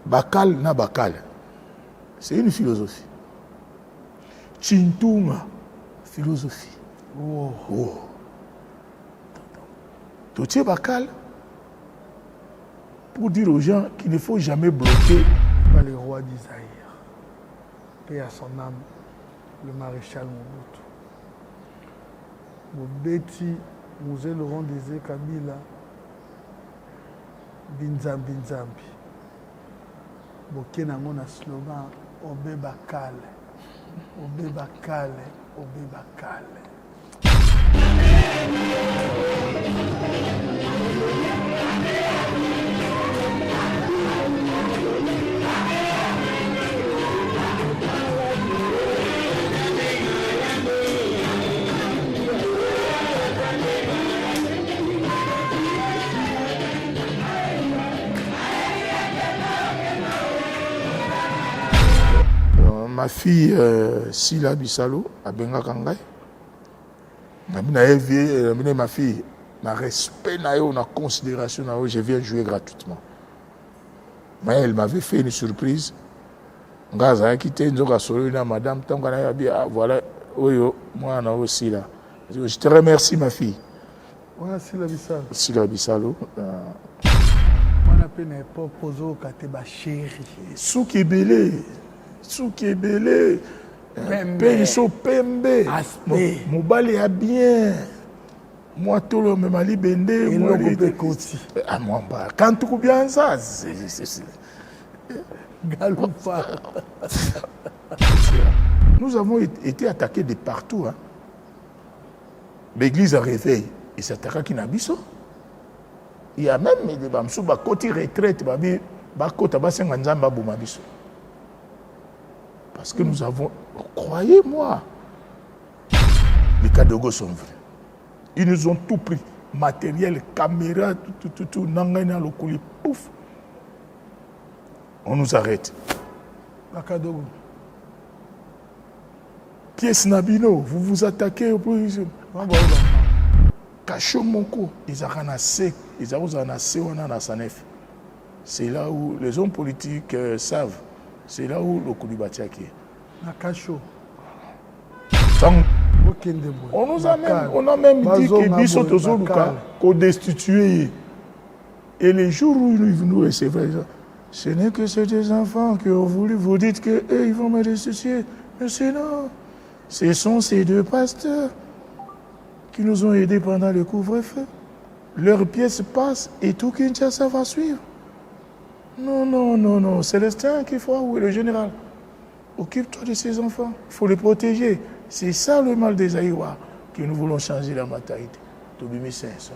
Bakal na bakal. C'est une philosophie. Chintunga, philosophie. Oh. Oh. Totier bakal pour dire aux gens qu'il ne faut jamais bloquer. Pas le roi d'Isaïe. Paix à son âme, le maréchal Mobutu. Mobeti, Mosé Laurent Désiré Kabila, Binzambi Nzambi. Boké nango na slogan Obe Bakale, Obe Bakale, Obe Bakale. Ma fille Sila Bissalo a Benga Kangai. Ma fille, ma respect, ma considération, je viens jouer gratuitement. Mais elle m'avait fait une surprise. Gaza quitté madame, voilà, moi aussi là. Je te remercie ma fille. Voilà Sila Bissalo. Sila Bissalo. On appelle n'importe pozo kateba chéri. Souki Belé. Souki Belé. Penso Pembe. Mobali a bien. Moi, tout le monde m'a dit Bende. Et moi, ah, moi, quand tu bien ça, c'est. Galoupa. Nous avons été attaqués de partout. Hein. L'église a réveillé. Et c'est attaqué qui n'a biso. Il y a même des bamsou, côté retraite, parce que nous avons, croyez-moi, les Kadogo sont venus. Ils nous ont tout pris. Matériel, caméra, tout, nangana le colis, pouf. On nous arrête. La Kadogo. Pièce Nabino, vous vous attaquez au plus. Kachomoko, ils ont c'est là où les hommes politiques savent. C'est là où le Koulibatiaki est. Nakacho. On a même dit que Bisso Tozoluka, qu'on destitué. Et les jours où ils nous recevaient, ce n'est que ces des enfants qui ont voulu, vous dites qu'ils vont me destituer. Mais c'est non. Ce sont ces deux pasteurs qui nous ont aidés pendant le couvre-feu. Leur pièce passe et tout Kinshasa va suivre. Non. Célestin qu'il faut, oui, le général. Occupe-toi de ces enfants. Il faut les protéger. C'est ça le mal des Aïwa que nous voulons changer la mentalité. Tobimi Saint-Sauf.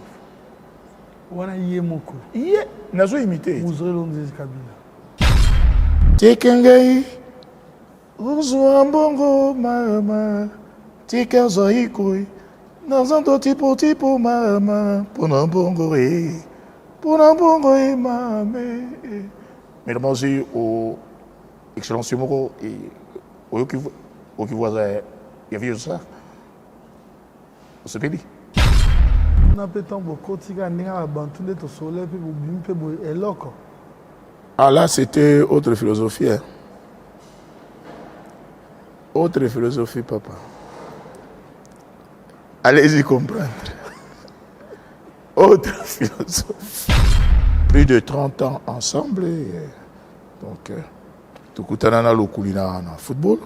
Wana Yemoko. Yé, nazo imité. Mosé Laurent Désiré Kabila. Tekengai. Uzuambongo mama. Tikazoikoi. Nazanto tipo mama. Ponambongo mame. Mesdames et au Excellence Moko et au qui voit il y avait ça. On se pédit. On a peut-être beaucoup de gens qui ont abandonné le soleil et l'eau. Ah là, c'était autre philosophie. Hein. Autre philosophie, papa. Allez-y comprendre. Autre philosophie. Plus de 30 ans ensemble. Donc, tout le monde a le culinaire en football.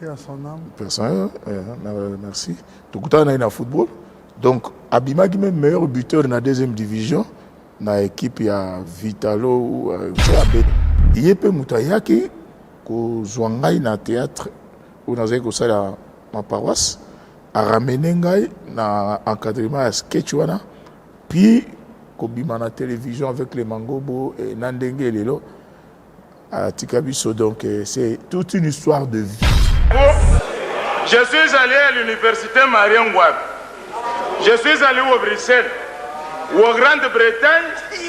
Et à son âme. Personne, merci. Tout le monde a le football. Donc, Abima qui est le meilleur buteur dans la deuxième division, dans l'équipe, il y a Vitalo, il y a Moutayaki, qui est dans le théâtre, ou dans ma paroisse, a ramené dans l'encadrement à Sketchwana, puis, Kobima na télévision avec les Mangobo et Nandenge et Lelo, à Tikabiso. Donc, c'est toute une histoire de vie. Je suis allé à l'université Marion Ngouab. Je suis allé au Bruxelles, ou en Grande-Bretagne. Je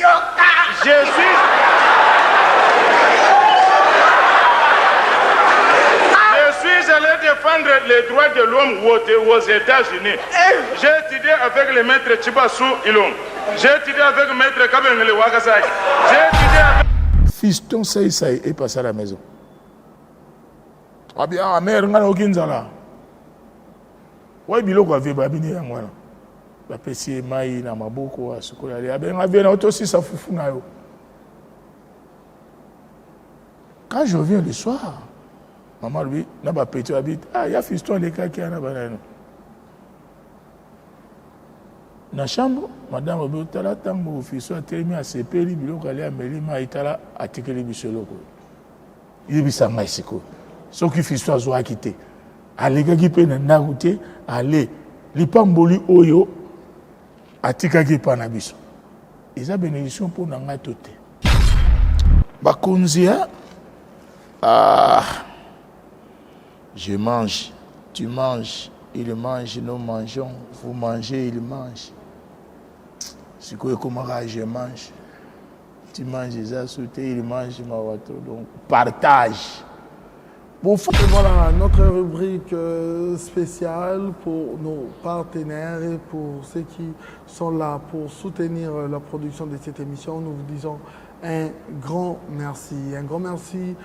suis allé défendre les droits de l'homme aux États-Unis. J'ai étudié avec le maître Chibasu Ilom. J'ai étudié avec le maître Kabengele Wakasaki. J'ai étudié avec... Fiston Saïsaï est passé à la maison. Ah bien, mère, on a aucune zala. Ouais, biloko avait babini yangwana. La pesi mai na maboko a sukola. Ah bien, on a bien aussi ça foufou na yo. Quand je reviens le soir, maman lui, n'a pas petit habite. Ah, il y a fiston les cas qui en a banane. Dans la chambre, madame Robotala, tant que mon fils a terminé à se payer, il a mis maïtala à tirer les biseaux. Il est bisa maïsiko. Ce qui fait soit zoa quitté. Allez, gars qui peut n'a goûté, allez, les pamboli oyo, à tika qui pas nabiso. Ils ont bénédiction pour n'anga toté. Bakunzia, ah, je mange, tu manges, il mange, nous mangeons, vous mangez, il mange. C'est quoi comment je mange? Tu manges les assoutés, il mange ma wato. Donc, partage. Bon, voilà notre rubrique spéciale pour nos partenaires et pour ceux qui sont là pour soutenir la production de cette émission. Nous vous disons un grand merci. Un grand merci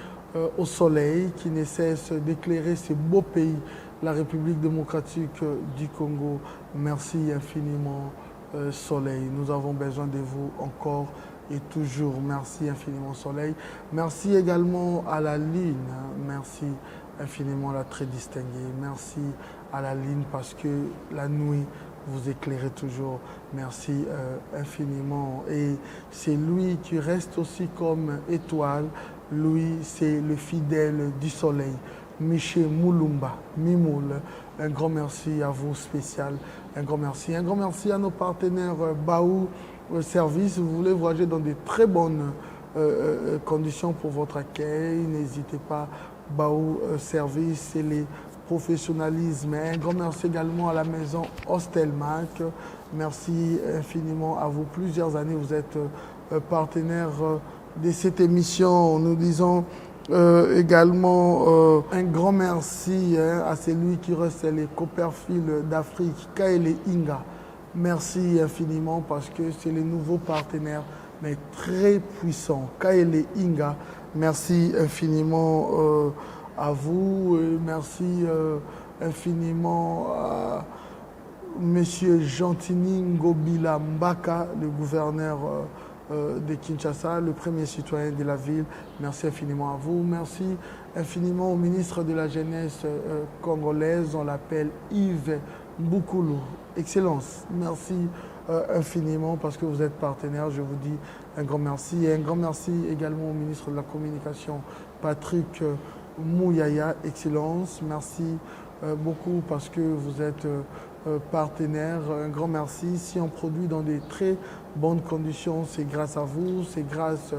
au soleil qui ne cesse d'éclairer ce beau pays, la République démocratique du Congo. Merci infiniment. Soleil, nous avons besoin de vous encore et toujours. Merci infiniment Soleil. Merci également à la Lune. Merci infiniment la très distinguée. Merci à la Lune parce que la nuit vous éclairez toujours. Merci infiniment. Et c'est lui qui reste aussi comme étoile. Lui, c'est le fidèle du Soleil. Miché Moulumba, Mimoul. Un grand merci à vous spécial. Un grand merci. Un grand merci à nos partenaires Baou Service. Vous voulez voyager dans de très bonnes conditions pour votre accueil. N'hésitez pas. Baou Service, c'est les professionnalismes. Un grand merci également à la maison Hostelmac. Merci infiniment à vous. Plusieurs années, vous êtes partenaire de cette émission. Nous disons également un grand merci à celui qui recèle les Copperfield d'Afrique, Kaele Inga. Merci infiniment parce que c'est les nouveaux partenaires, mais très puissants. Kaele Inga, merci infiniment à vous. Et merci infiniment à Monsieur Gentini Ngobila Mbaka, le gouverneur de Kinshasa, le premier citoyen de la ville. Merci infiniment à vous. Merci infiniment au ministre de la Jeunesse congolaise, on l'appelle Yves Mboukoulou. Excellence, merci infiniment parce que vous êtes partenaire. Je vous dis un grand merci. Et un grand merci également au ministre de la Communication, Patrick Mouyaya. Excellence, merci beaucoup parce que vous êtes partenaire. Un grand merci. Si on produit dans des très bonnes conditions, c'est grâce à vous. C'est grâce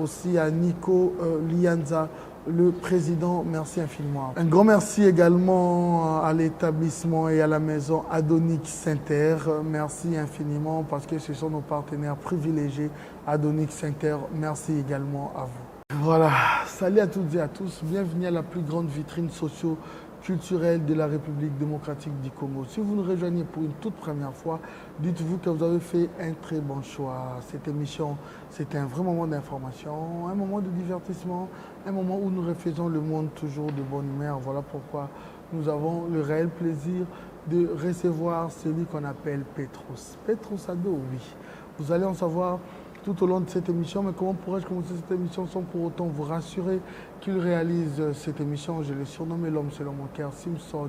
aussi à Nico Lianza, le président. Merci infiniment. Un grand merci également à l'établissement et à la maison Adonix Sainter. Merci infiniment parce que ce sont nos partenaires privilégiés. Adonix Sainter, merci également à vous. Voilà, salut à toutes et à tous. Bienvenue à la plus grande vitrine socio-culturelle de la République démocratique du Congo. Si vous nous rejoignez pour une toute première fois, dites-vous que vous avez fait un très bon choix. Cette émission, c'est un vrai moment d'information, un moment de divertissement, un moment où nous refaisons le monde toujours de bonne humeur. Voilà pourquoi nous avons le réel plaisir de recevoir celui qu'on appelle Petrus. Petrus Ado, oui. Vous allez en savoir tout au long de cette émission, mais comment pourrais-je commencer cette émission sans pour autant vous rassurer qu'il réalise cette émission? Je l'ai surnommé l'homme selon mon cœur, Simpson.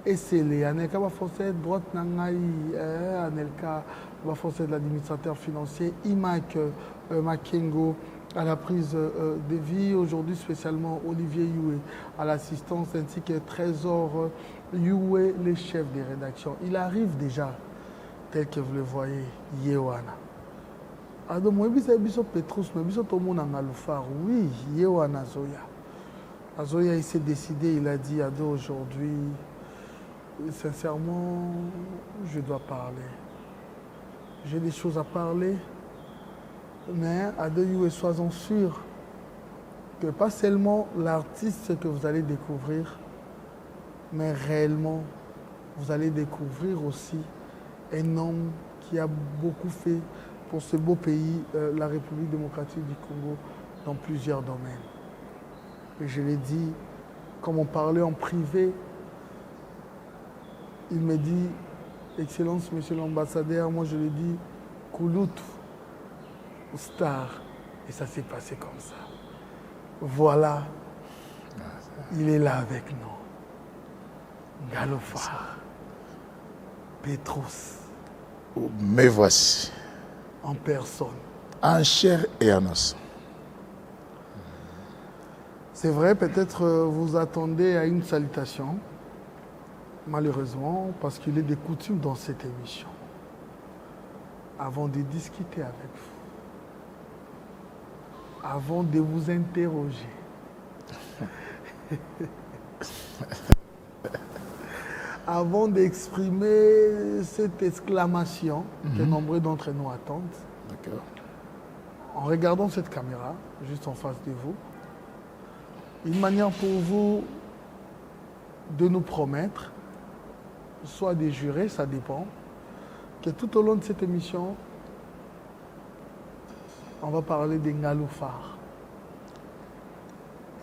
Et c'est les Anelka Bafossé, droite Nangaï, Anelka Bafossé de l'administrateur financier, Imak Makengo à la prise de vie, aujourd'hui spécialement Olivier Youé à l'assistance, ainsi que Trésor Youé, les chefs des rédactions. Il arrive déjà, tel que vous le voyez, Yewana. Ado moi bisa biso Petrus mais biso tout monde en alufar oui Yewana Zoya. Azoya il s'est décidé, il a dit Ado aujourd'hui sincèrement je dois parler. J'ai des choses à parler mais Ado Youé sois-en sûr que pas seulement l'artiste que vous allez découvrir mais réellement vous allez découvrir aussi un homme qui a beaucoup fait pour ce beau pays, la République démocratique du Congo. dans plusieurs domaines. Et je l'ai dit, comme on parlait en privé, il me dit, Excellence, Monsieur l'ambassadeur, moi je lui ai dit, Kouloutou, star. Et ça s'est passé comme ça. Voilà, il est là avec nous. Galofar, Petrus. Me voici. En personne. En chair et en os. C'est vrai, peut-être vous attendez à une salutation, malheureusement, parce qu'il est des coutumes dans cette émission, avant de discuter avec vous, avant de vous interroger, avant d'exprimer cette exclamation que nombreux d'entre nous attendent, en regardant cette caméra, juste en face de vous, une manière pour vous de nous promettre, soit des jurés, ça dépend, que tout au long de cette émission, on va parler des Ngaloufars.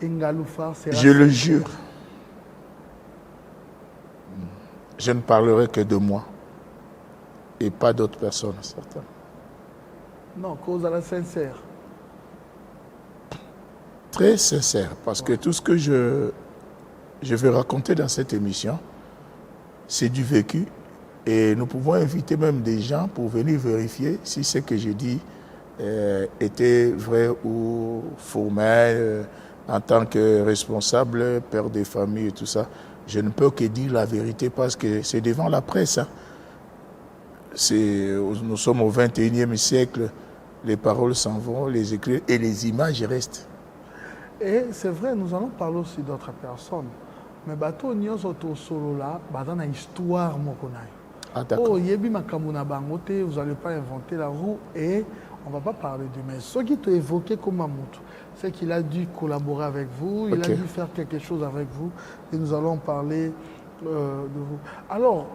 Et Ngaloufar, c'est... Je le jure. Je ne parlerai que de moi et pas d'autres personnes, certainement. Non, cause à la sincère. Très sincère, parce que tout ce que je vais raconter dans cette émission, c'est du vécu. Et nous pouvons inviter même des gens pour venir vérifier si ce que j'ai dit était vrai ou faux. Mais en tant que responsable, père des familles et tout ça, je ne peux que dire la vérité parce que c'est devant la presse. Hein. Nous sommes au 21e siècle, les paroles s'en vont, les écrits et les images restent. Et c'est vrai, nous allons parler aussi d'autres personnes. Mais bateau nyos auto solo là, dans une histoire mokonaï. Ah d'accord. Oh, yebi makamuna bangote, vous n'allez pas inventer la roue et on ne va pas parler de mais ce qui t'a évoqué comme Mamoutou, c'est qu'il a dû collaborer avec vous, il a dû faire quelque chose avec vous et nous allons parler de vous. Alors,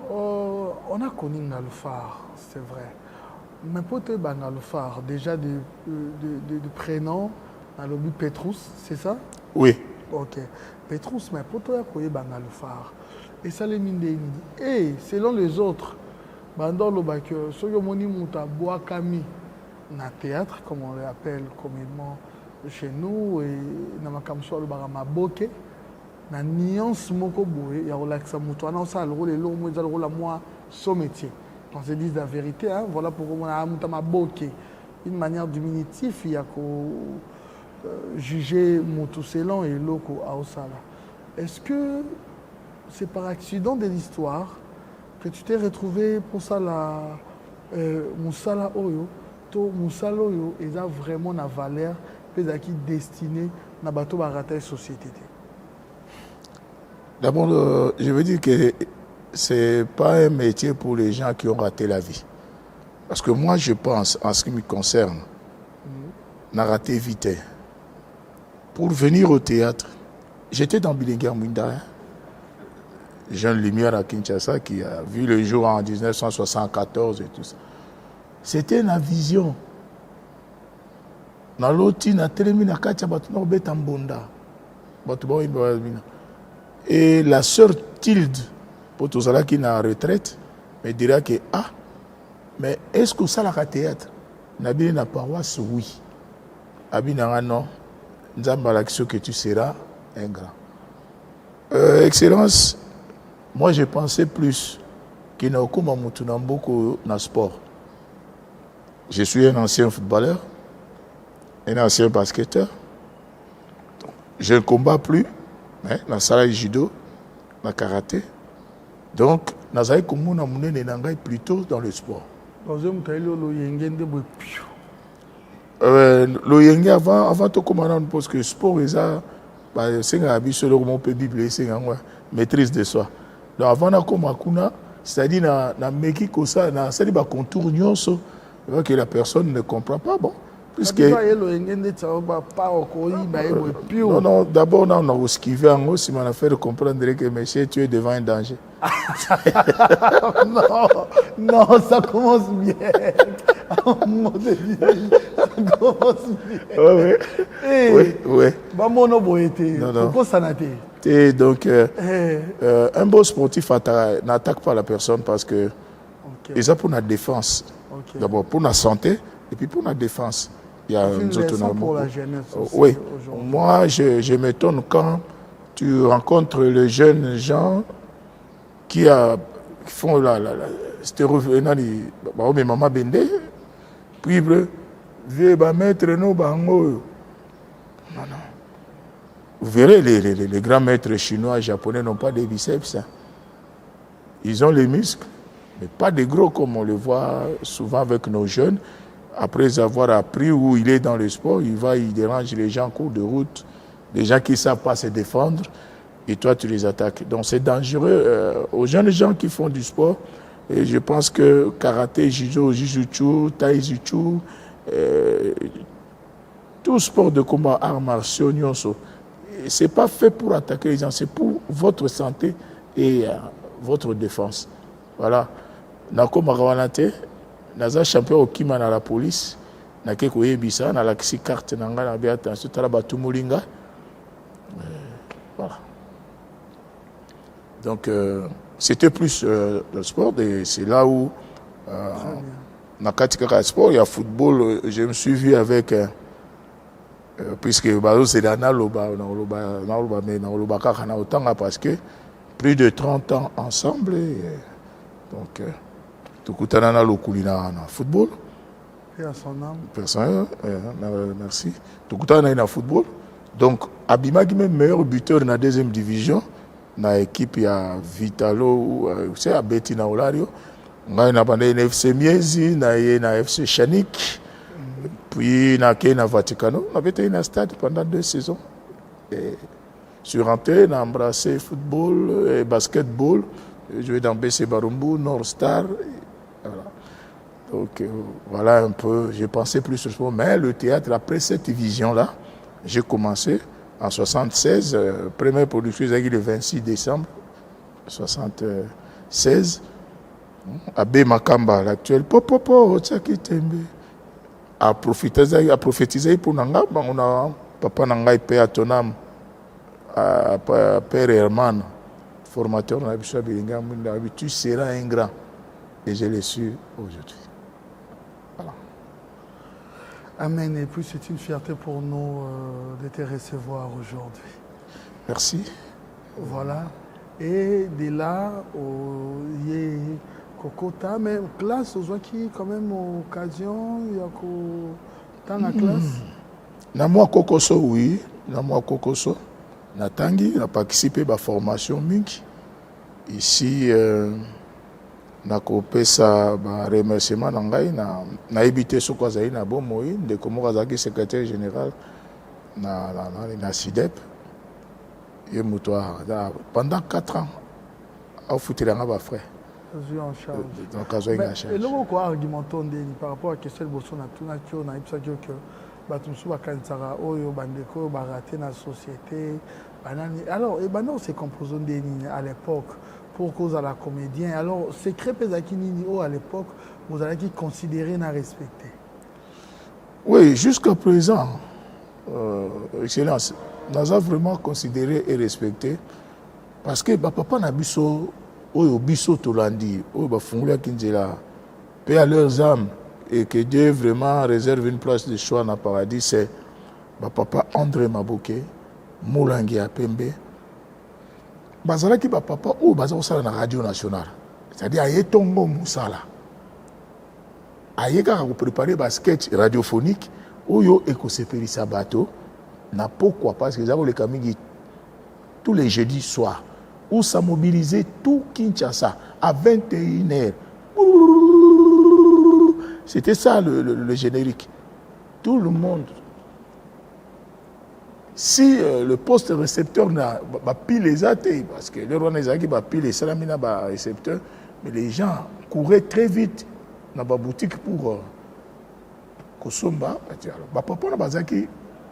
on a connu Ngaloufar, c'est vrai. Mais pour te Ngaloufar, déjà de prénom, Nalobi Petrus, c'est ça? Oui. Ok. Petrus, mais pour toi, il y a Ngaloufar. Et ça les mine. Et selon les autres, dans le bac, ce que mon imuta bois kami na théâtre, comme on l'appelle communément chez nous, et na makamso le barama boke, na nuance moko boé, ya relaxa muto, na ça le rôle est long, moi le rôle à moi, son métier. On se dit la vérité, hein, voilà pourquoi on a muta ma boke. Une manière diminutive, il y a qu'au juger muto selon et loko à Osala. Est-ce que c'est par accident de l'histoire que tu t'es retrouvé pour ça la Moussala Oyo, to Moussala Oyo, et ça vraiment la valeur, peut-être qui destinée à bateau barater société. D'abord, je veux dire que c'est pas un métier pour les gens qui ont raté la vie. Parce que moi, je pense, en ce qui me concerne, n'a raté vite. Pour venir au théâtre, j'étais dans Bilinguer Mwinda, hein? Jeune Lumière à Kinshasa qui a vu le jour en 1974 et tout ça. C'était une vision. Dans l'autre, il y a et la sœur Tilde, pour tout ça qui est en retraite, me dira que mais est-ce que ça la théâtre? Nabi na paroisse, oui. Abinanga non. Nzambalakso que tu seras un grand. Excellence. Moi, je pensais plus qu'il n'y a aucun beaucoup dans le sport. Je suis un ancien footballeur, un ancien basketteur. Je ne combats plus, mais dans le salle judo, dans le karaté. Donc, je suis plutôt dans le sport. Le avant de commander, parce que le sport, c'est un peu maîtrise de soi. Donc avant de c'est-à-dire dans Mexique, c'est-à-dire que contour que la personne ne comprend pas. Bon, puisque... Non, d'abord, on a esquivé si on a fait comprendre que monsieur, tu es devant un danger. Non, ça commence bien. Oui, oui. Oui. Bamono boyete. Non, non. Pourquoi ça n'a été? Et donc, un bon sportif n'attaque pas la personne parce que et ça pour la défense. D'abord pour la santé et puis pour la défense. Il y a une leçon pour la jeunesse aussi. Oui. Moi, je m'étonne quand tu rencontres les jeunes gens qui font la maman bende, puis vieux maître no bango. Non, non. Vous verrez, les grands maîtres chinois et japonais n'ont pas de biceps. Hein. Ils ont les muscles, mais pas des gros comme on le voit souvent avec nos jeunes. Après avoir appris où il est dans le sport, il dérange les gens en cours de route, des gens qui ne savent pas se défendre, et toi tu les attaques. Donc c'est dangereux aux jeunes gens qui font du sport. Et je pense que karaté, judo, jujutsu, taijutsu, tout sport de combat, arts martiaux, c'est pas fait pour attaquer les gens, c'est pour votre santé et votre défense. Voilà. Nako Marawanate, naza champion au Kima na la police, nake koyebisa na la kisi carte nanga na bien attention tala batu molinga. Voilà. Donc c'était plus le sport et c'est là où na katika sport il y a football, je me suis vu avec puisque c'est parce que plus de 30 ans ensemble donc tout le football et à son âme personne merci tout le football donc Abimaki même meilleur buteur dans la deuxième division dans l'équipe il y a Vitalo c'est à Betty na Olario ngai na bande FC Miezi na FC Chanik. Puis, na Vaticano, on avait été dans un stade pendant 2 saisons. Et je suis rentré, on a embrassé football et basketball. J'ai joué dans BC Barumbu, North Star. Voilà. Donc, voilà un peu, j'ai pensé plus au sport. Mais le théâtre, après cette vision-là, j'ai commencé en 1976. Première production, le 26 décembre 1976. Abbé Makamba, l'actuel. Popopo, Tchaki Tembe. A prophétiser pour Nanga, on a papa Nanga et Père Tonam, Père Herman, formateur dans la Bishop Billingham, tu seras un grand. Et je l'ai su aujourd'hui. Voilà. Amen. Et puis c'est une fierté pour nous de te recevoir aujourd'hui. Merci. Voilà. Et de là, il y a Kokota, mais classe, aux gens qui quand même occasion, il y a dans la classe. Na moi Kokoso, oui. Na moi Kokoso. Na Tangi, na participé à la formation mingi. Ici, na kopé ça, remerciement nangai, na évité ce qu'on a eu na bon moyen, de comment Kazaki secrétaire général na SIDEP. Et moutoir pendant 4 ans, au foutilanga ba frère. En charge. Et là, on a argumenté par rapport à la question de Bolsonaro, on a dit que Batumsu Bakansara, Oyo, Bandeko, Baraté, la société. Alors, c'est composé à l'époque pour cause à la comédien. Alors, c'est Crépé Zakinini à l'époque, vous avez considéré et respecté. Oui, jusqu'à présent, Excellence, nous avons vraiment considéré et respecté parce que papa n'a pas Oyo biso tolandi, oyo bafungula kinzela, paix à leurs âmes et que Dieu vraiment réserve une place de choix dans le paradis, c'est papa André Mabouké, Moulangi Apembe. Bazalaki papa ou bazala na radio nationale. C'est-à-dire aye tongo musala. Aye ka préparer ba sketch radiophonique oyo ekosepelisa bato na pourquoi parce que zabo le kamingi tous les jeudis soirs. Où ça mobilisait tout Kinshasa à 21h. C'était ça le générique. Tout le monde. Si le poste récepteur n'a pas pile les athées, parce que le roi n'a pas pile les salamina récepteur, mais les gens couraient très vite dans la boutique pour Kosomba. Papa n'a pas dit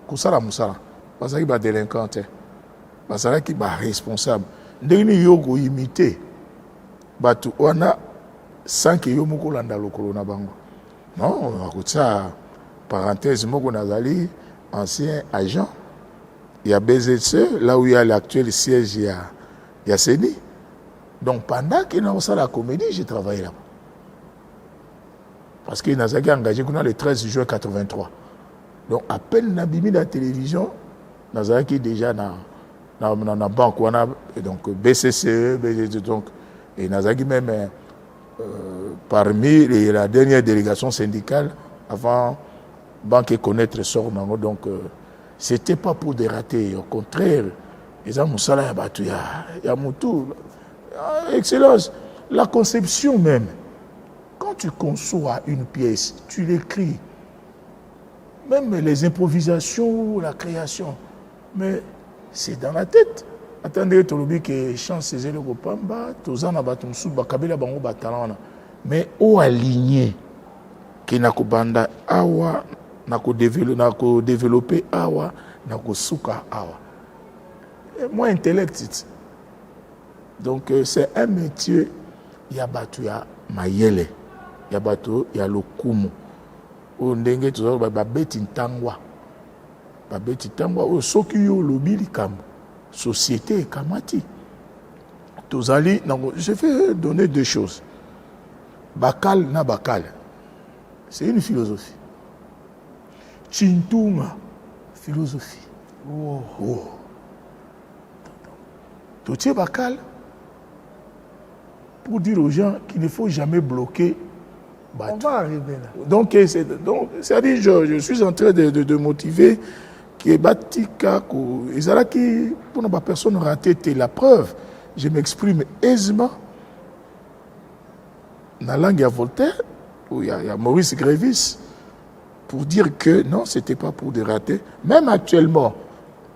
Kosara Moussara. Pas dit délinquant. Pas dit responsable. Ndenge yoko imité batu wana sanke yo moko landa lokolo na bango non akotsa parenthèse, Moko Nazali, ancien agent, il y a BZC, là où il y a l'actuel siège, il y a CENI. Donc pendant qu'il y a la comédie, j'ai travaillé là-bas. Parce qu'il y a engagé le 13 juin 83. Donc à peine Nabimi la télévision, Nazaki déjà dans la banque, donc BCCE, BCCE, donc, et Nazaki même parmi la dernière délégation syndicale avant banque et connaître sort donc c'était pas pour dérater, au contraire ils ont Moussala Yabatou, il y a Moutou, excellence, la conception même. Quand tu conçois une pièce, tu l'écris, même les improvisations, la création, mais c'est dans la tête. Attendez, tu as que chance c'est le Gopamba, tu as un bakabela bango batalana, mais au aligné qui n'a ko banda awa, n'a ko développer awa, n'a ko souka awa. Moi intellect. Donc c'est un métier, il y a batu ya mayele, il y a batu ya lokumu. O ndenge tu as babeti ntangwa. Babeti ntangwa o soki yo lobili kambo. Société kamati. Tozali, je vais donner deux choses. Bakal na bakal. C'est une philosophie. Chintunga, philosophie. Oh. Oh. Totier bakal, pour dire aux gens qu'il ne faut jamais bloquer. On va arriver là. Donc c'est-à-dire, je suis en train de motiver que Batika, qui pour ne pas personne rater la preuve. Je m'exprime aisément dans la langue à Voltaire, où il y a Maurice Grévis, pour dire que non, ce n'était pas pour dérater. Même actuellement,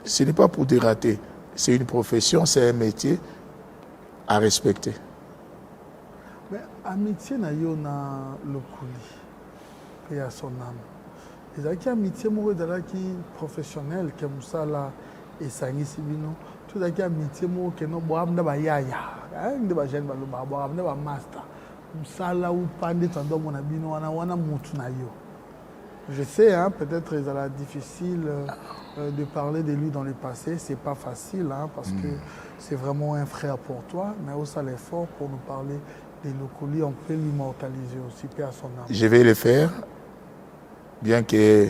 ce n'est pas pour dérater. C'est une profession, c'est un métier à respecter. Mais amitié na yo na lokuli, paix à son âme. Les acquis amitié moi de la qui professionnel que musala et sangi sibino. Tout acquis amitié moi que no boam na ba yaya, ne ba jeune ba lo ba boam na ba master. Musala ou pande tando mon abino wana mutu na yo. Je sais, hein, peut-être il est difficile de parler de lui dans le passé. C'est pas facile, hein, parce que c'est vraiment un frère pour toi. Mais aussi l'effort pour nous parler de Lokoli, on peut l'immortaliser aussi, paix à son âme. Je vais le faire, bien que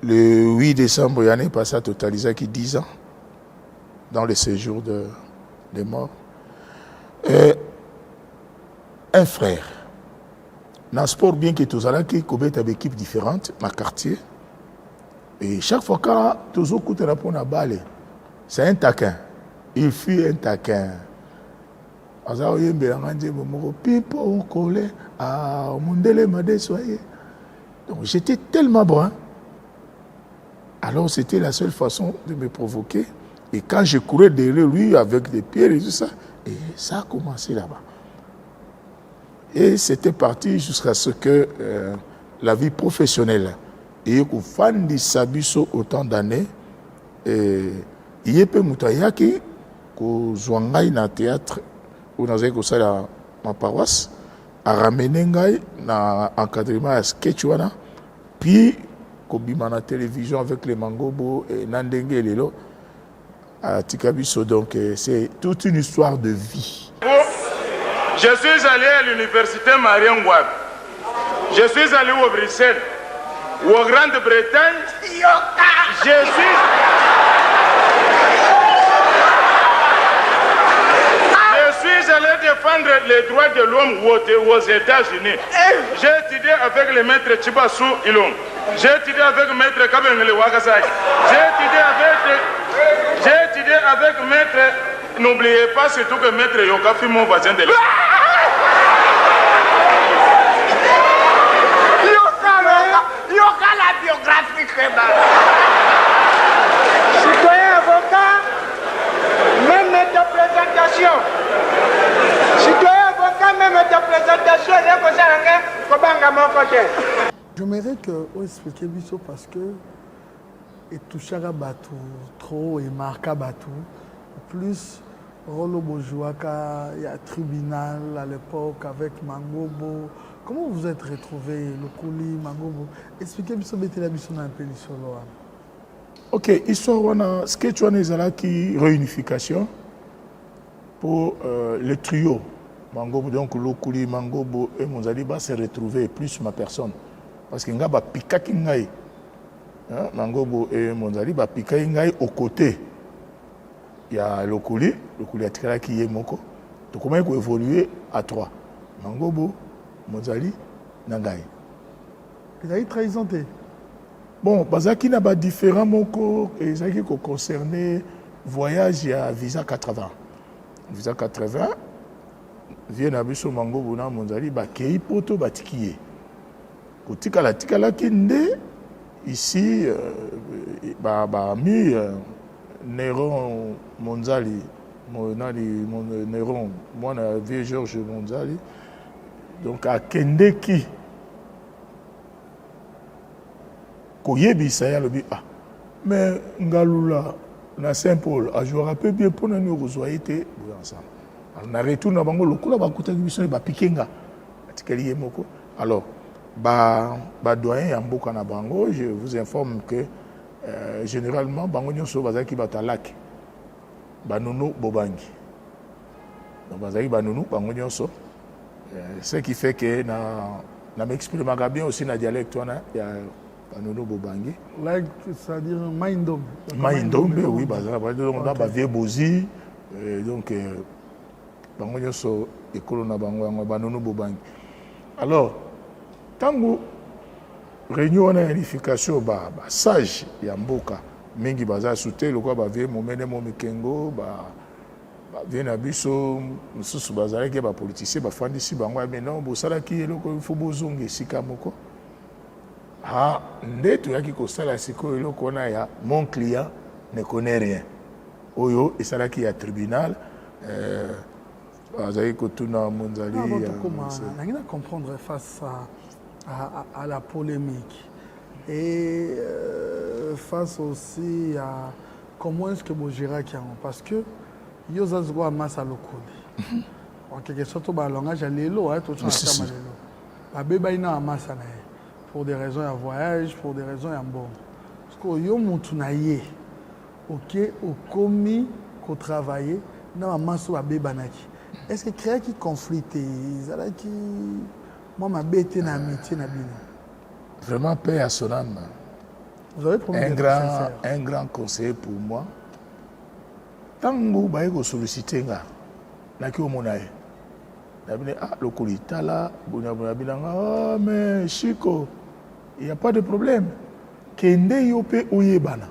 le 8 décembre, l'année passée, a totalisé 10 ans dans le séjour des morts. Un frère. Dans le sport, bien que tous les qui commettent avec équipes différentes, dans le quartier, et chaque fois que tous les coups pour la balle, c'est un taquin. Il fut un taquin. Donc j'étais tellement bon. Alors c'était la seule façon de me provoquer. Et quand je courais derrière lui avec des pierres et tout ça, et ça a commencé là-bas. Et c'était parti jusqu'à ce que la vie professionnelle, et que fan de Sabiso autant d'années, il y a peu moutayaki que Zwangai na théâtre ou dans ma paroisse a ramené ngai na encadrement à sketchwana, puis kobima na télévision avec les Mangobo et Nandenge et Lelo à Tikabiso. Donc c'est toute une histoire de vie. Je suis allé à l'université Marion Wab. Je suis allé au Bruxelles, ou en Grande-Bretagne. Je suis allé défendre les droits de l'homme aux États-Unis. J'ai étudié avec le maître Chibasu Ilom. J'ai étudié avec le maître Kabengele Wakasai. J'ai étudié avec le maître. N'oubliez pas surtout que maître Yoka fut mon voisin de l'école. Yoka la biographie citoyen avocat, même de présentation. Citoyen avocat, même de présentation, j'aimerais que vous expliquiez Bisso parce que et toucher à Batou, trop et marquer à Batou, plus Rolo Bojouaka, il y a Tribunal à l'époque avec Mangobo. Comment vous êtes retrouvés, Lokuli, Mangobo? Expliquez-moi ce que vous avez fait un peu l'histoire. Ok, histoire wana sketch wana ezala qui réunification pour le trio Mangobo, donc Lokuli, Mangobo et Monzali va se retrouver plus ma personne parce que nga ba pikaki ngai Mangobo et Monzali ba pikaki ngai au côté il y a Lokuli a tiré qui est moko donc comment il faut évoluer à trois Mangobo, Monzali, Nangai. Il a eu trahison. Bon, Bazaki n'a pas différent moko et ça qui concerné voyage à visa 80. Visa 80 vient à biso Mangobo na Monzali ba kei poto batikiye. Kotika la tikala kinde ici ba mi Néron Monzali Néron moi na vieux Georges Monzali donc à Kendeki koyebisa ya lobi mais ngalula na Saint-Paul a joué un peu bien pour nous rejoindre ensemble on a retourné bango lokula bakuta biso ba pikenga atikali moko alors ba doyen ya mboka na bango je vous informe que généralement bango nyonso bazaki batalaki banunu bobangi donc bazaki banunu bango nyonso ce qui fait que na m'exprime bien aussi na dialecte wana ya banunu bobangi like c'est-à-dire Maïndombe oui on a vieux bozi donc bango nyonso ekolo na bango yango banunu bobangi alors tango réunion na unification ba sage ya mboka mingi baza souté lokwa ba vieux momene momikengo ba vieux na biso mususu bazalaki ba politicien ba fandisi bango mais non bosalaki eloko il faut bozonga esika moko nde toyaki kosala sikoyo eloko wana ya mon client ne connaît rien oyo esalaki ya tribunal azali kotuna Monzali nangi na comprendre face à la polémique et face aussi à comment est-ce que vous gérez parce que Yozazgo a masse à l'okoli en quelque sorte ba langage à l'élo tout ça ba beba ina a masse pour des raisons de voyage pour des raisons de bon parce que yo mutu na ye OK au commis ko travailler na masse ba beba naki est-ce que créer qui conflit ezala qui moi ma bête na amitié na bino vraiment paix à son âme. Vous avez promis un grand conseil pour moi. Tango baiko solliciter nga naki omonae. Na bine lokoli tala bonya binanga mais Chico il y a pas de problème. Kende yo pe oyebana.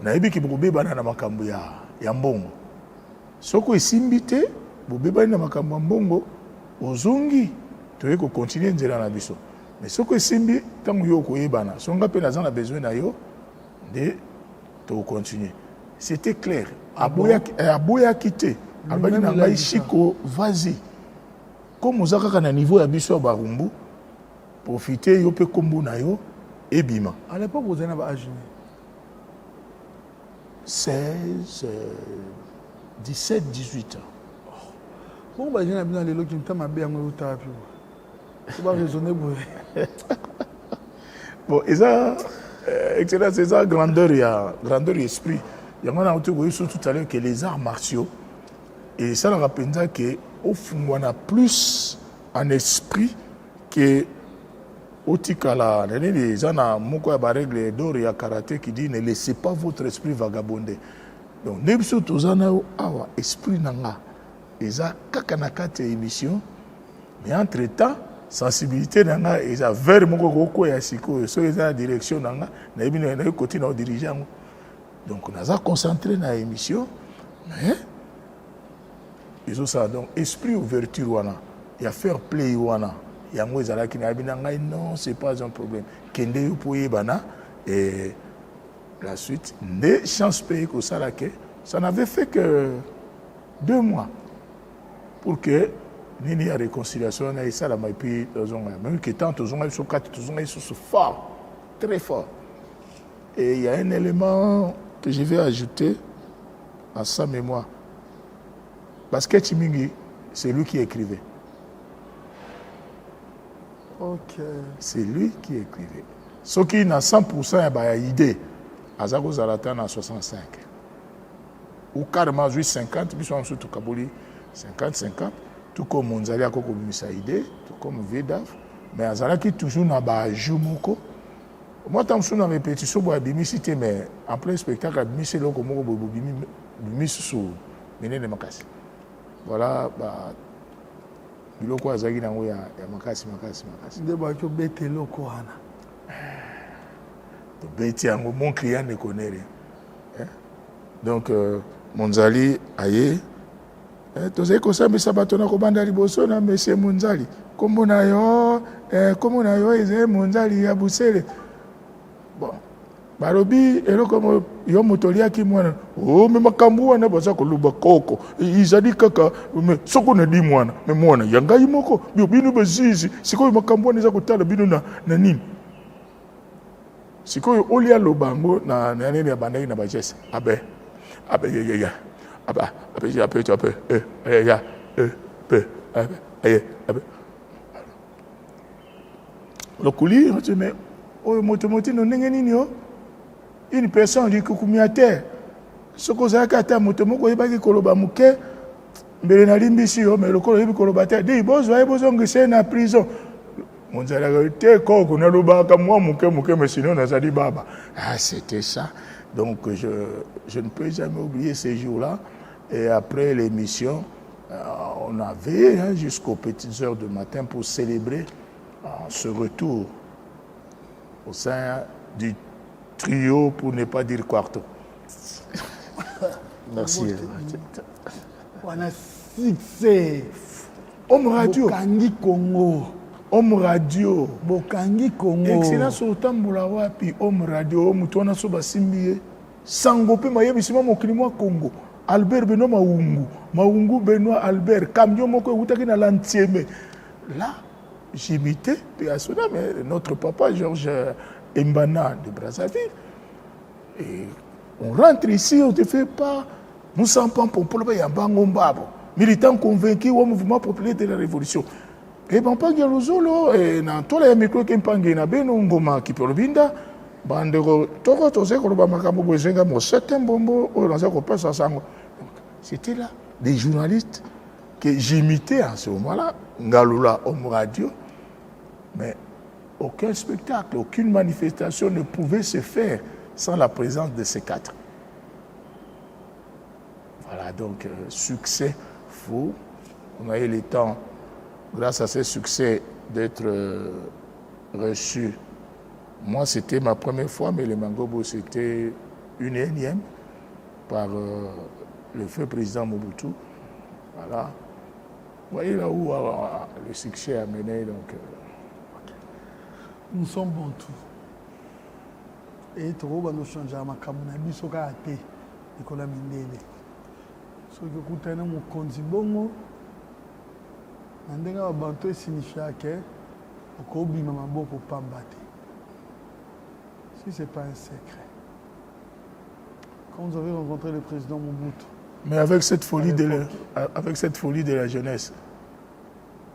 Na yebi ki bobebana na makambo ya mbongo. Soko esimbite bobebana na makambo ya mbongo ozongi toye ko continuer nzela na biso. Mais ce que simbi tant yo koyebana songa pe na besoin na yo de to continuer c'était clair aboya quitté albani na ngai Chico vas-y comme ozaka na niveau ya biso ba rumbu profiter yo pe kombo na yo ebima à l'époque vous avez ba âge 16 17 18 ans bon ba jina bina lelo kimta mabe yango utapi tu vas raisonner bon et ça excellent c'est ça grandeur esprit il y a un autre tout à l'heure que les arts martiaux et ça leur rappelle que au fond on a plus en esprit que au tikala les ana moko ya ba règle d'or ya karaté qui dit ne laissez pas votre esprit vagabonder donc nebiso tozana awa esprit nanga eza kaka na kati émission mais entre temps sensibilité nanga eza vers moko koko ya siko so eza direction nanga na yebi na côté na dirigeant donc on a concentré na émission mais ils ont ça donc esprit ouverture wana ya fair play wana yango ezalaki na yebi nanga non c'est pas un problème kende yo poye bana et la suite des chances payées que ça là que ça n'avait fait que 2 mois pour que nini ya réconciliation na ça la mai puis même que tant aux on sur 4 tous sont fort très fort et il y a un élément que je vais ajouter à sa mémoire Basket Mingi, c'est lui qui écrivait. Ok. C'est lui qui écrivait. Ce qui n'a 100% d'idée, Azako Zalatan a 65. Ou carrément 50, puis on tout Kabuli 50-50, tout comme Monzali a commis idée, tout comme Vedaf, mais Azalaki toujours n'a pas joué moko. Moi, tant que je suis dans la répétition, mais en plein spectacle, c'est là que je suis mené de Makasi. Voilà, biloko azaki nango ya makasi. Nde ba ko bete loko wana. To beti yango mon client ne connaît rien. Donc Monzali aye tozali kosambisa bato na kobanda liboso na monsieur Monzali. Kombo na yo ezali Monzali ya Busele. Bon. Barobi eloko yo motoliaki mwana me makambo wana baza koluba koko izali kaka me soko na di mwana me mwana yangai moko bino bezizi sikoyo makambo wana eza kotala bino na nini sikoyo olia lobango na nene ya bandaki na bajese abe ya lokuli me oyo motomoti no ndenge nini yo une personne dit kukumiate soko zaka ta moto moko yebaki koloba muke mbele na limbisi yo mais lokolo yebi koloba te di bozo ngise na prison monzala te koko na lobaka moi muke mais sinon nazali baba c'était ça donc je ne peux jamais oublier ces jours-là et après l'émission on a veillé jusqu'aux petites heures du matin pour célébrer ce retour au sein du trio, pour ne pas dire quarto. Merci. On a succès. Homme radio. Bokangi Congo. Homme radio. Bokangi Congo. Excellent sultan Moulawa, puis homme radio, Moutouana Soba Simbié. Sangope Mayebisima Mokilimo Congo. Albert Benoît Maungu Benoît Albert. Camion Moko Outaki na l'antieme. Là, j'imitais, mais notre papa Georges Mbana de Brazzaville. Et on rentre ici, on ne te fait pas. Nous sommes pas pour le pays, militants convaincus au mouvement populaire de la révolution. Et ben pas Galozolo, et dans tous les micros qui m'pangent na Benongoma qui peut le binda, bandero toko tose koloba makambo bozenga mo certain bombo o lanza ko pesa sango. C'était là des journalistes que j'imitais en ce moment-là, Ngaloula homme radio, mais aucun spectacle, aucune manifestation ne pouvait se faire sans la présence de ces quatre. Voilà, donc succès fou. On a eu le temps, grâce à ce succès, d'être reçu. Moi, c'était ma première fois, mais le Mangobo, c'était une énième par le feu président Mobutu. Voilà. Vous voyez là où le succès a mené. Donc, nous sommes bons tout. Et tout va nous changer à ma camona. Bisoka a été Nicolas Mindele. Ce que vous avez mon conti bongo. Mandinga banto signifie que au Kobi mama boko pambate. Si c'est pas un secret. Quand vous avez rencontré le président Mobutu. Mais avec cette folie de la jeunesse,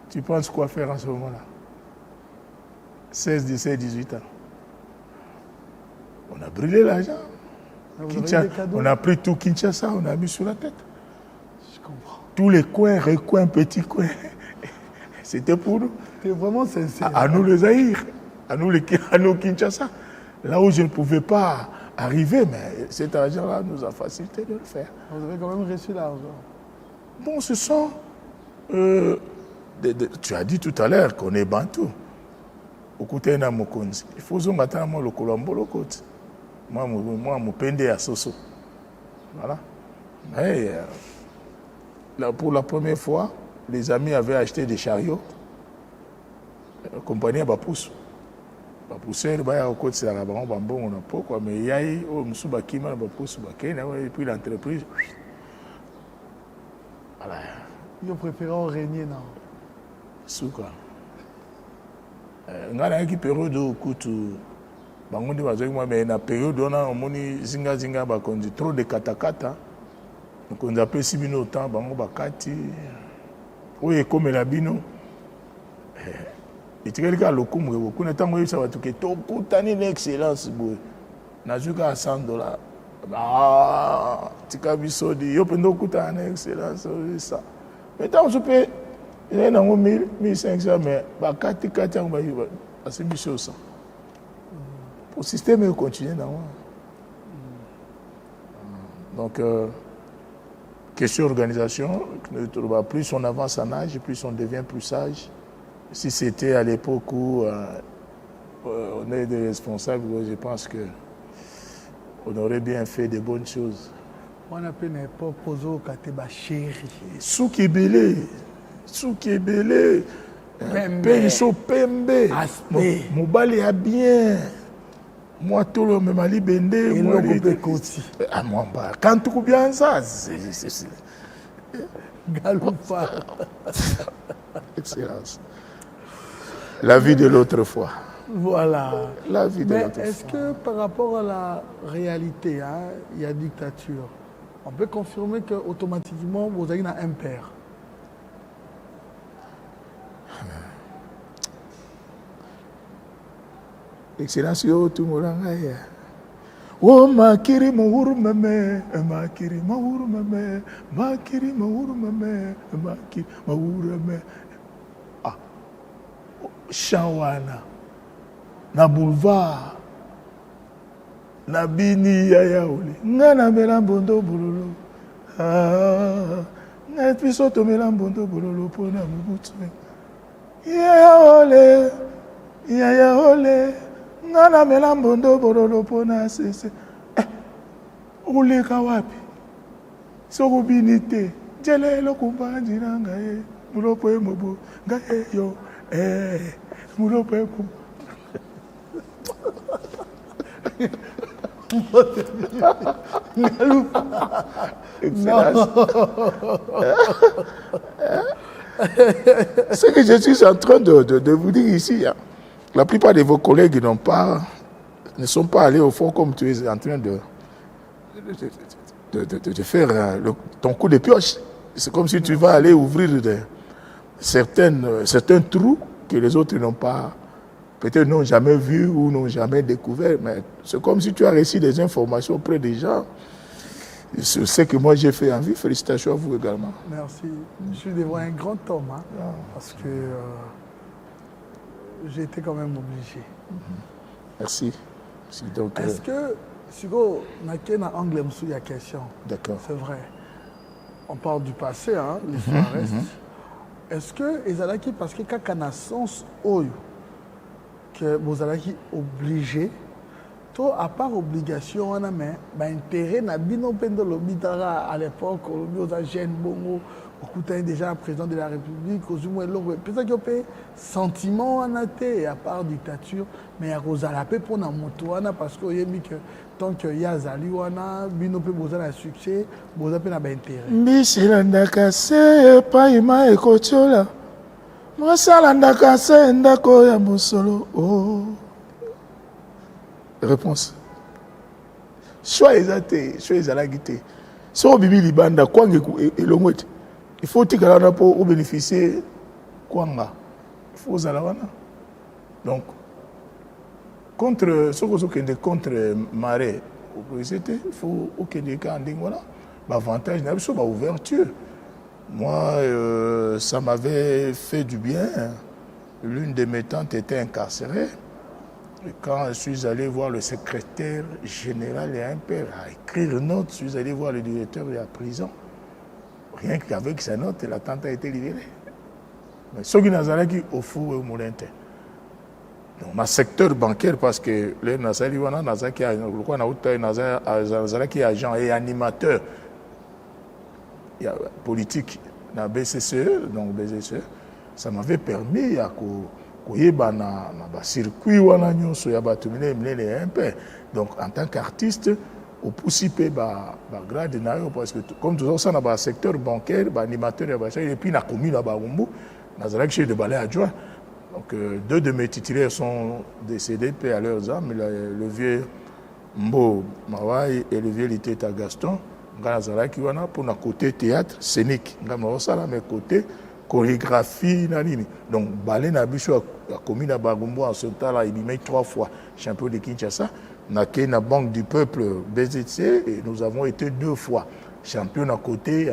tu penses quoi faire en ce moment-là? 16, 17, 18 ans. On a brûlé l'argent. On a pris tout Kinshasa, on a mis sur la tête. Je comprends. Tous les coins, recoins, petits coins. C'était pour nous. C'était vraiment sincère. À nous les Zaïre, à nous Kinshasa. Là où je ne pouvais pas arriver, mais cet argent-là nous a facilité de le faire. Vous avez quand même reçu l'argent. Bon, ce sont... tu as dit tout à l'heure qu'on est bantou. Il faut que le Colombo le côté. Moi, je pende à Soso. Voilà. Mais là, pour la première fois, les amis avaient acheté des chariots. La compagnie a poussé. Poussé, il y a un côté de la bambou, on a pas, mais il y a eu et puis l'entreprise. Voilà. Ils préfèrent régner, non? Souka. On a une période où mais la période où on a zinga trop de katakata, Donc on appelle si bino autant bango bakati. Oui, comme la bino. Et tu sais que le coup, beaucoup de temps, ça va tout que tout une excellence. Nazuka à $100. Ah, tu as vu ça, il y a une excellence. Mais tant que je peux, il y a 1000, 1500, mais 4 ans, c'est 1500. Pour le système, il continue. Donc, question d'organisation, plus on avance en âge, plus on devient plus sage. Si c'était à l'époque où on est des responsables, je pense qu'on aurait bien fait de bonnes choses. On appelle une époque posée Kateba chéri. Souki belé, Penso Pembe, Mobali a bien. Moi, tout le monde m'a dit Bende. Et moi, quand tu coupe bien ça, c'est. Galoupa. Excellence. La vie de l'autre fois. Voilà. La vie de l'autre fois. Mais est-ce que par rapport à la réalité, il y a dictature, on peut confirmer qu'automatiquement, vous avez un père? Excellence, tout le monde. Oh, makiri mahuru mame, makiri mahuru mame, makiri mahuru mame, makiri mahuru mame. Ah, Shawana, na boulevard, na bini yayaoli, ngana melambondo bololo, ah, na piso to melambondo bololo pona mubutu. Yayaole. Ngana melambondo borolo pona sese. Uleka wapi? Soko binite. Jelelo kumbanji nangaye. Mulopo emobo. Ngaye yo. Mulopo emobo. Ce que je suis en train de vous dire ici, hein. La plupart de vos collègues ne sont pas allés au fond comme tu es en train de faire ton coup de pioche. C'est comme si tu vas aller ouvrir certains trous que les autres n'ont pas, peut-être n'ont jamais vus ou n'ont jamais découvert. Mais c'est comme si tu as reçu des informations auprès des gens. C'est ce que moi j'ai fait en vie. Félicitations à vous également. Merci. Je suis devant un grand homme, parce que j'ai été quand même obligé. Merci. Donc, est-ce que, si vous avez un anglais, il y a question. D'accord. C'est vrai. On parle du passé, l'histoire reste. Est-ce que les Alaki, parce que quand on a sens que vous allez obligé, toi, à part obligation, on a intérêt à bino pendo l'obitara à l'époque, aux agents bongo. Déjà président de la République, peut-être qu'il y a des sentiments en athée, à part dictature, mais il y a des paix pour la moto, parce qu'il y a que tant qu'il y a Zali, il y a un succès, il y a un intérêt. Mbishilanda kase pa ima ekochola. Mwasalanda kase ndako ya musolo. Oh. Réponse. Choix exacté, choix exacté. Si on bibi libanda, quoi que l'on il faut que l'on pour bénéficier Kwanga. Il faut Zalawana. Donc, contre ce qui est contre marée, il faut qu'il y ait un avantage, une ouverture. Moi, ça m'avait fait du bien. L'une de mes tantes était incarcérée. Et quand je suis allé voir le secrétaire général et un père à écrire une note, je suis allé voir le directeur de la prison. Rien qu'avec sa note, la tante a été libérée. Mais ceux qui n'ont pas été au fou et au moulin. Dans le secteur bancaire, parce que les Nazali, qui est agent et animateur politique dans BCCE, donc BCCE, ça m'avait permis à circuit donc en tant qu'artiste au possible grade parce que comme tout ça dans le secteur bancaire animateur et puis la commune là-bas dans de balai adjoint. Donc deux de mes titulaires sont décédés paix à leurs âmes, le vieux Mbo Mawai et le vieux Liteta Gaston. Ngazalaki wana pour na côté théâtre scénique ngam ça mais côté chorégraphie na nini donc ballet na biso a commis na Bagumbo en ce temps là il met 3 fois champion de Kinshasa na na Banque du Peuple BZC et nous avons été 2 fois champion à côté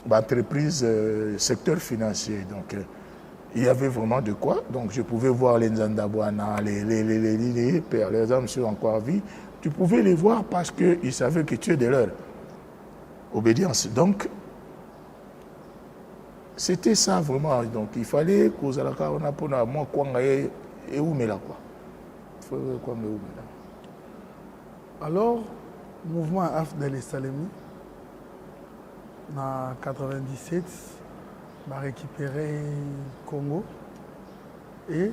entreprise secteur financier donc il y avait vraiment de quoi donc je pouvais voir les Nzandabwana les hommes sur encore vie. Tu pouvais les voir parce qu'ils savaient que tu es de leur obédience. Donc, c'était ça vraiment. Donc, il fallait qu'on ait moi quoi et où mais là quoi. Alors, mouvement AFDEL Salemi, en 97, va récupérer Congo et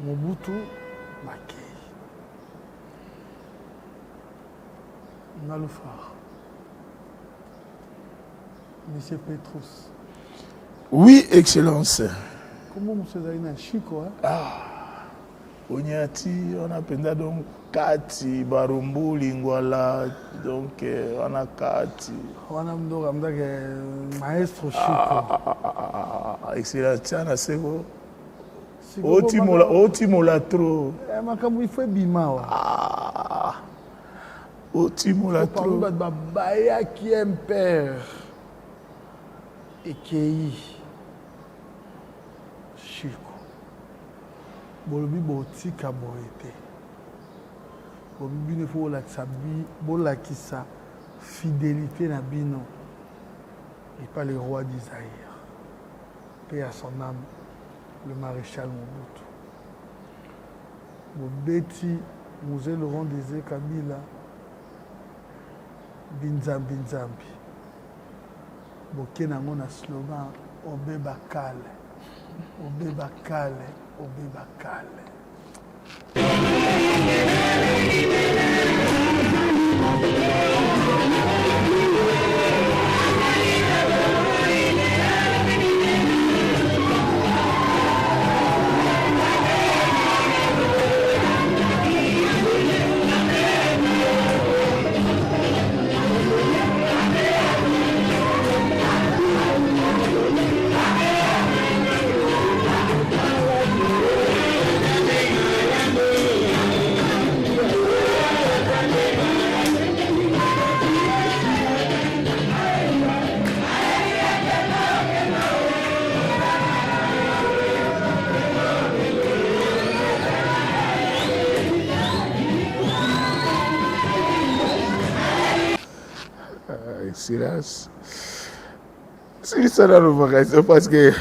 Mobutu Maké. Naloufar. Monsieur Petrus. Oui, Excellence. Comment monsieur Zaina Chico? Onyati, on a pendant donc Kati, Barumbu, Lingwala, donc on a Kati. On a maestro Chico. Excellence, tiens, c'est bon. Otimola trop. Il faut bimawa. Otimola trop. Baya qui est un père. Et qui Chico. Bolobi botika boete. Bolobi ne faut la tsabi, bolakisa fidélité na bino. Et pas le roi d'Isaïr. Paix à son âme, le maréchal Mobutu. Bobeti, Mosé Laurent Désiré Kabila, Binzambi Nzambi. Bokena ngona slogan Obeba Kale. Obeba Kale. Obeba Kale. Silas. C'est ça dans le magasin parce que.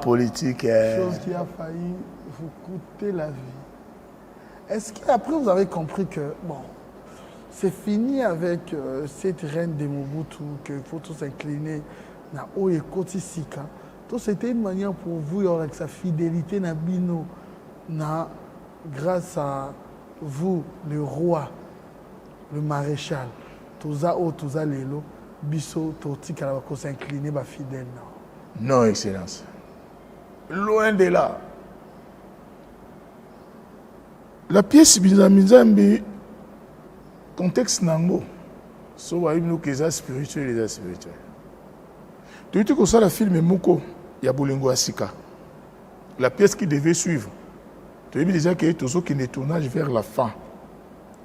Politique. Chose qui a failli vous coûter la vie. Est-ce qu'après vous avez compris que, bon, c'est fini avec cette reine de Mobutu, qu'il faut tous s'incliner na Oye Kotisika. Tout c'était une manière pour vous, avec sa fidélité na Bino, grâce à vous, le roi, le maréchal, Toza O, Toza Lelo, Bisso, Totika, la ko s'incliner, ba fidèle. Non, Excellence. Loin de là. La pièce Bizamizambi, contexte Nango, so wa nous que ça spirituel et ça spirituel. Tu sais que ça la film Moko, il y a Bolingo Asika. La pièce qui devait suivre. Tu as vu déjà qu'il y a tout ce qui est tournage vers la fin.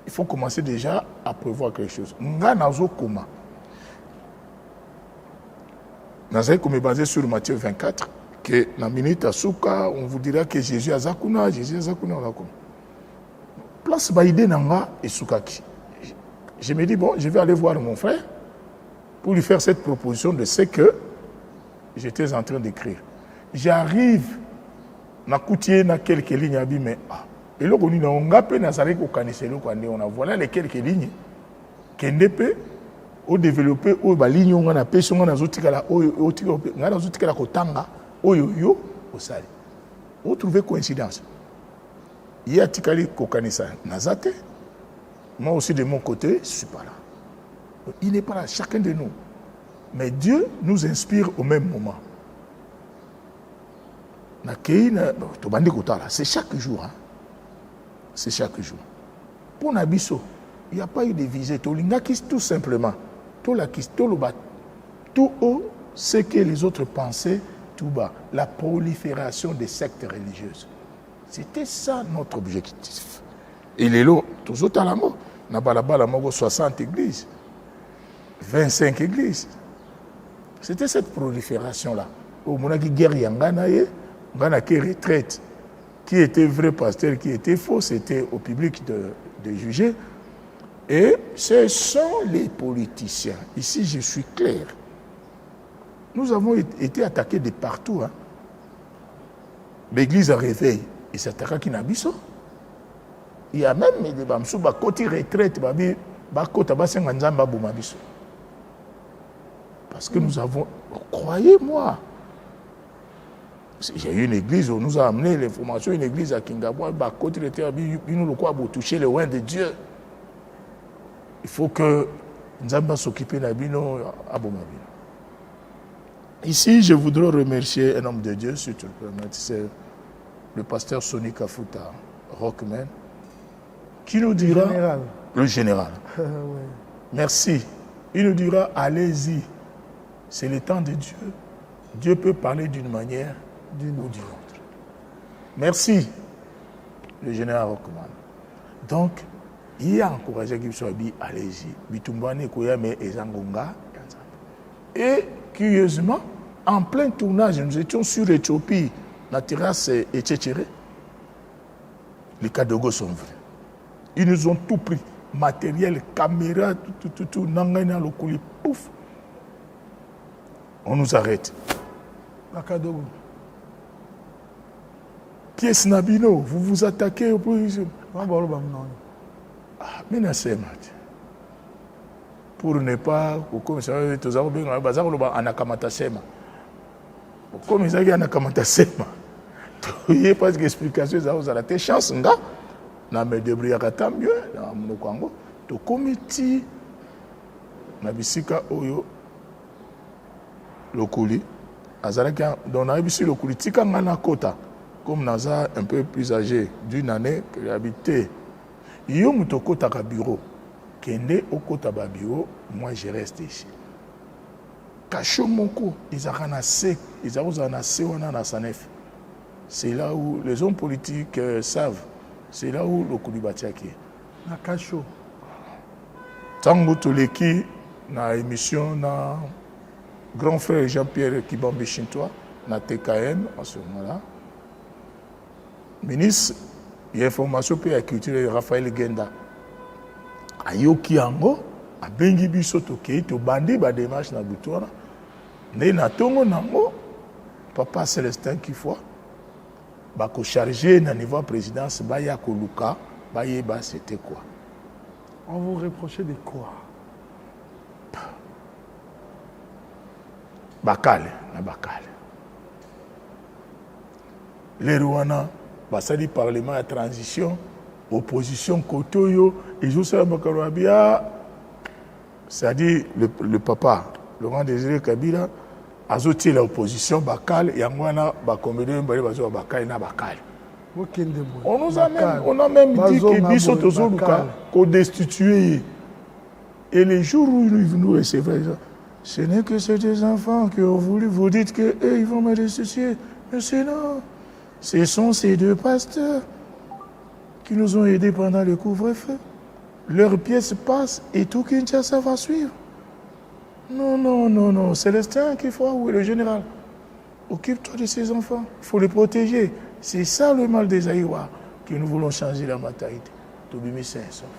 Il faut commencer déjà à prévoir quelque chose. Nga nazo koma. Nazo comme basé sur Matthieu 24 que la minute à Souka, on vous dira que Jésus a zakuna, Jésus a zakuna on place baïdé nanga et Soukaki. Je me dis bon, je vais aller voir mon frère pour lui faire cette proposition de ce que j'étais en train d'écrire. J'arrive na koutier na quelques lignes abi mais et là on a ngapé na sare ko kaniselo ko on a voilà les quelques lignes kendepe au développer au ba ligne on a pêché on a zotikala o tikope ngana zotikala ko tanga oyo yo osali on trouver coïncidence il y a tikali ko kanisa nazate moi aussi de mon côté je suis pas là il n'est pas là chacun de nous mais Dieu nous inspire au même moment. C'est chaque jour. Hein. c'est chaque jour. Pour Nabiso, il n'y a pas eu de visée. Tout simplement, tout haut, ce que les autres pensaient, tout bas, la prolifération des sectes religieuses. C'était ça notre objectif. Et les lots, toujours à la mort, n'a pas la 60 églises, 25 églises. C'était cette prolifération-là. Au moment où guerre Yanganaye, on a qui retraite. Qui était vrai pasteur, qui était faux, c'était au public de juger. Et ce sont les politiciens. Ici, je suis clair. Nous avons été attaqués de partout. Hein. L'église a réveillé. Et c'est attaqué qui n'a pas. Il y a même des bamsou, côté retraite, parce que nous avons, croyez-moi, il y a eu une église où nous a amené l'information, une église à Kingabwa, côté retraite, nous le toucher le loin de Dieu. Il faut que Nzamba s'occupe de Nabino à Bomabino. Ici, je voudrais remercier un homme de Dieu, si tu le permets, c'est le pasteur Sonny Kafuta Rockman, qui nous dira... Le général. Ouais. Merci. Il nous dira, allez-y. C'est le temps de Dieu. Dieu peut parler d'une manière ou d'une autre. Merci, le général Rockman. Donc, il a encouragé qu'il soit dit, allez-y. Bitumbane Koyame et Zangonga. Et, curieusement, en plein tournage, nous étions sur Éthiopie, la terrasse et Tchétchéré. Les Kadogos sont venus. Ils nous ont tout pris. Matériel, caméra, tout, nangana, le coulis, pouf. On nous arrête. La Kadogo. Pièce Nabino, vous vous attaquez au plus. Pour ne pas, comme ça, nous avons besoin d'anakamata sema. Comme ça, il y a anakamata sema. Il n'y a pas d'explication, ça a été chance, nga. Na me débrouiller tant mieux, na Monokango. To comité, na bisika oyo, lokuli. Azalaka, donc na bisi lokuli, tika ngana kota. Comme Naza un peu plus âgé d'une année que j'habitais. Yo mutokota ka bureau. Kende okota ba bureau, moi je reste ici. Kachomoko, ils ont na Sanef. C'est là où les hommes politiques savent. C'est là où le Koulibatiaki est. Na Kacho. Tango Toleki, na émission, na grand frère Jean-Pierre Kibambi Chintois, na TKM, en ce moment-là. Ministre, il y a information pour la culture Raphaël Genda. Ayoki Ango, a Bengi Bisoto Kei, to bandi ba démarche na Boutoura. Ne na tongo nango, papa Célestin Kifwa. Bako chargé na niveau présidence baya koluka bayeba c'était quoi. On vous reprochait de quoi? Bakale na bakale. Les Rwanda basali parlement à transition opposition kotoyo et je sais bakarabia c'est-à-dire le papa Laurent Désiré Kabila azotie l'opposition bakal yangwana bakombede mbale bazo bakal na bakal. On a même dit que biso tozoluka ko destituer et les jours où ils nous recevaient ce n'est que ces des enfants qui ont voulu vous dites que ils vont me destituer mais c'est non ce sont ces deux pasteurs qui nous ont aidés pendant le couvre-feu leur pièce passe et tout Kinshasa va suivre. Non, Célestin qu'il faut, oui, le général. Occupe-toi de ces enfants, il faut les protéger. C'est ça le mal des Aïwa, que nous voulons changer la mentalité. Tobimi sain sauf.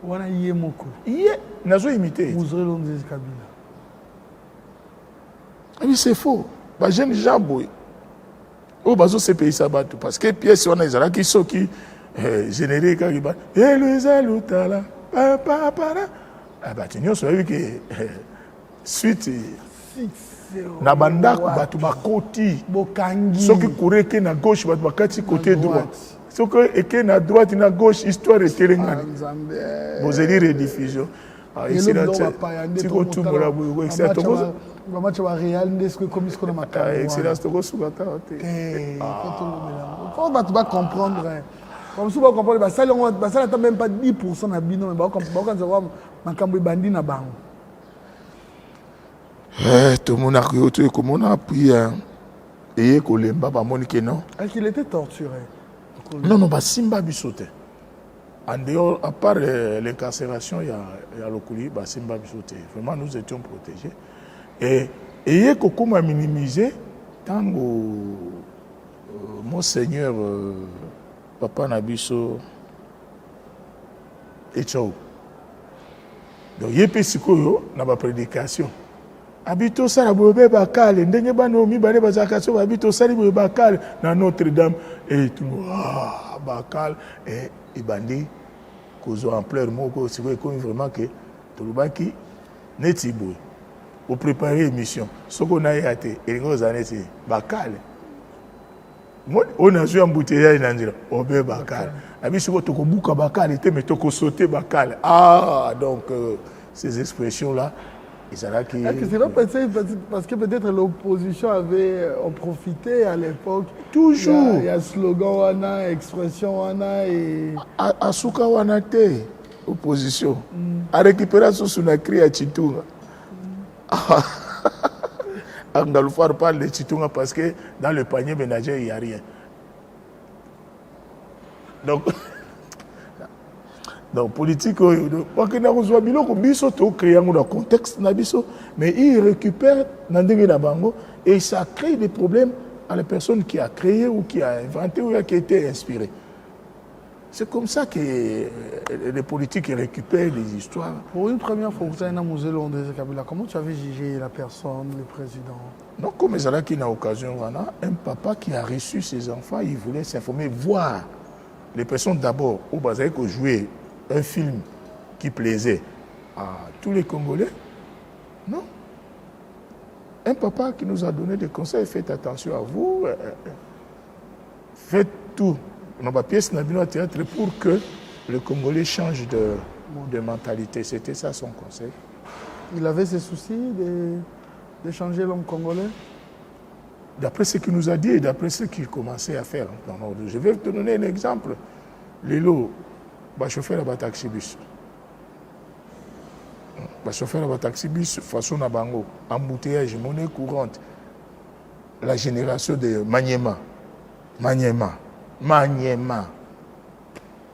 Wana yemoko. Yé, nazo imité. Mouzrelo Ndezi Kabila. Oui, c'est faux. Bah, jeune Jamboy. Oh, bazo ces pays sabatou. Parce que pièce, on a des qui sont qui générés quand ils battent. Et les alutala. Papa. Ah bah tu n'as pas vu que suite na bandako batu bakoti Bokangi soki kureke na gauche batu bakati côté droit soki eke na droite na gauche histoire etelengani bozeli rediffusion ici là tiko tumula buyo excellent tokozo match wa Real ndesko comme ce qu'on a matin excellent tokozo sukata faut batu ba comprendre Comme ça, on comprend, ça n'atteint même pas 10% de bino, mais quand on voit Makambo Bandi na bango. Tout le monde a crié, comment on a appris et Kolemba, Monique, non? Est-ce qu'il était torturé? Non, Simba Bissote. En dehors, à part l'incarcération, il y a le coulis, Simba Bissote. Vraiment, nous étions protégés. Et il y a minimisé tant Monseigneur Papa Nabiso et Tchao. Donc, il y a une prédication. Habito sala bobe bakale ndenge banomi bale bazakaso habito sali bobe bakale na Notre-Dame et tout bakale et ibandi kozo ampleur moko c'est comme vraiment que tolubaki neti boy pour préparer émission soko na yate elingo zaneti bakale on a joué embouteillage na ndira obe bakale abiso to kobuka bakale te mais to ko sauter bakale donc ces expressions là. Est-ce que c'est pas parce que peut-être l'opposition avait en profité à l'époque? Toujours. Il y a slogan wana, expression wana et... Asuka wana te, opposition. A récupération sur la cri à Chitunga. Angalufar parle de Chitunga parce que dans le panier ménager, il n'y a rien. Donc, politique, mais il récupère et ça crée des problèmes à la personne qui a créé ou qui a inventé ou qui a été inspirée. C'est comme ça que les politiques récupèrent des histoires. Pour une première fois, vous avez un musée André Kabila. Comment tu avais jugé la personne, le président? Donc, comme il y a une occasion, un papa qui a reçu ses enfants, il voulait s'informer, voir les personnes d'abord au Bazaïk jouer un film qui plaisait à tous les Congolais. Non. Un papa qui nous a donné des conseils, faites attention à vous, faites tout dans la pièce de théâtre pour que le Congolais change de mentalité. C'était ça son conseil. Il avait ces soucis de changer l'homme congolais? D'après ce qu'il nous a dit et d'après ce qu'il commençait à faire. Je vais te donner un exemple. Lelo, chauffeur à taxi bus. Chauffeur à taxi bus, façon à bango, embouteillage, monnaie courante. La génération de Maniema.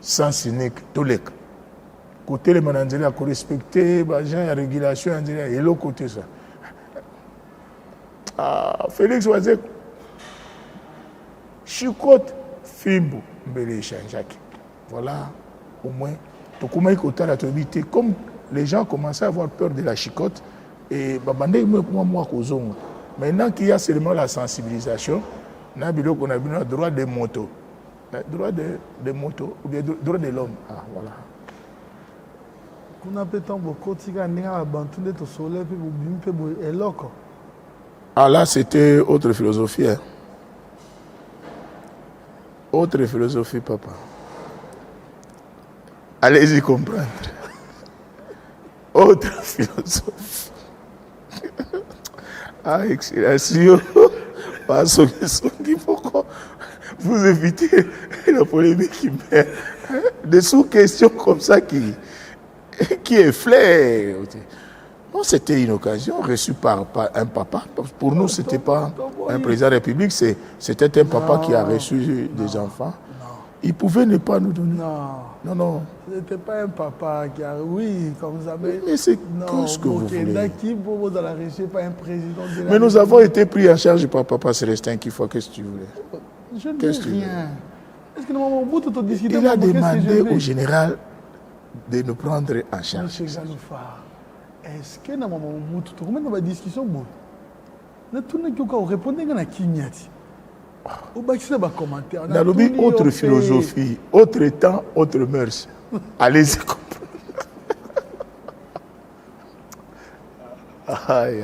Sans cynique, Tolek. Côté les mananzeli à respecter, la régulation, et l'autre côté ça. Félix Wazek, Chicote, Fimbo, Mbele Chanjaki. Voilà, au moins, comme les gens commençaient à avoir peur de la chicote, et maintenant qu'il y a seulement la sensibilisation, on a le droit des motos. Droit des motos, ou bien droit de l'homme. Voilà. Là, c'était autre philosophie. Hein. Autre philosophie, papa. Allez-y comprendre. Autre philosophie. Excellent. Parce que pourquoi vous évitez la polémique qui met des sous-questions comme ça qui effleurent. Non, c'était une occasion reçue par un papa. Pour nous, ce n'était pas un président de la République, c'était un papa qui a reçu des enfants. Il pouvait ne pas nous donner. Non. Ce n'était pas un papa qui a... Oui, comme ça. Mais c'est tout ce que vous voulez. Pas un président de la mais nous avons été pris en charge par papa Célestin qui faut qu'est-ce que tu voulais. Je ne dis rien. Est-ce que nous il a demandé au général de nous prendre en charge. Monsieur Galoufar, est-ce que nous avons une discussion? Nous avons répondu à la Kinyati. Dans le but, autre philosophie, autre temps, autre mœurs. Allez-y comprendre. Aïe.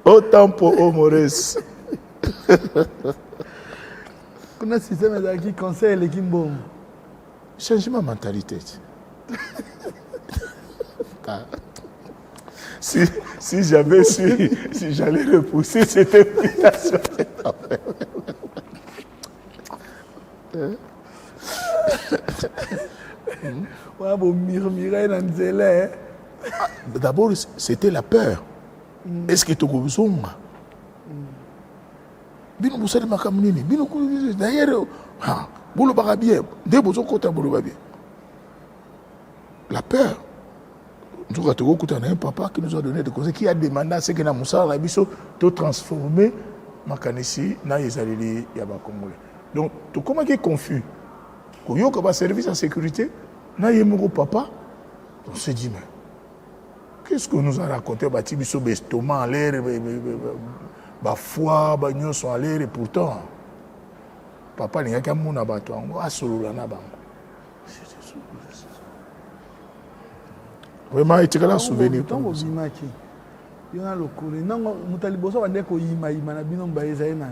Autant pour Omores. On a un système qui conseille les Kimbo. Changement de mentalité. Si j'avais su, si j'allais repousser cette invitation. D'abord, c'était la peur. Est-ce que tu as besoin? Bino busali makamnini bino d'ailleurs bolo barabien de bozo kota bolo babien la peur nous avons un papa qui nous a donné des conseils qui a demandé à ce que na musala biso de transformer makanisi na yezaleli ya ba congolais donc tout comment qui est confus koyo ko ba service de sécurité na yemoko papa on se dit mais qu'est-ce que nous a raconté bati biso bestoma en l'air ba foi ba nyo sont allés et pourtant papa n'y a qu'un monde à battre à solo la naba vraiment il t'a souvenir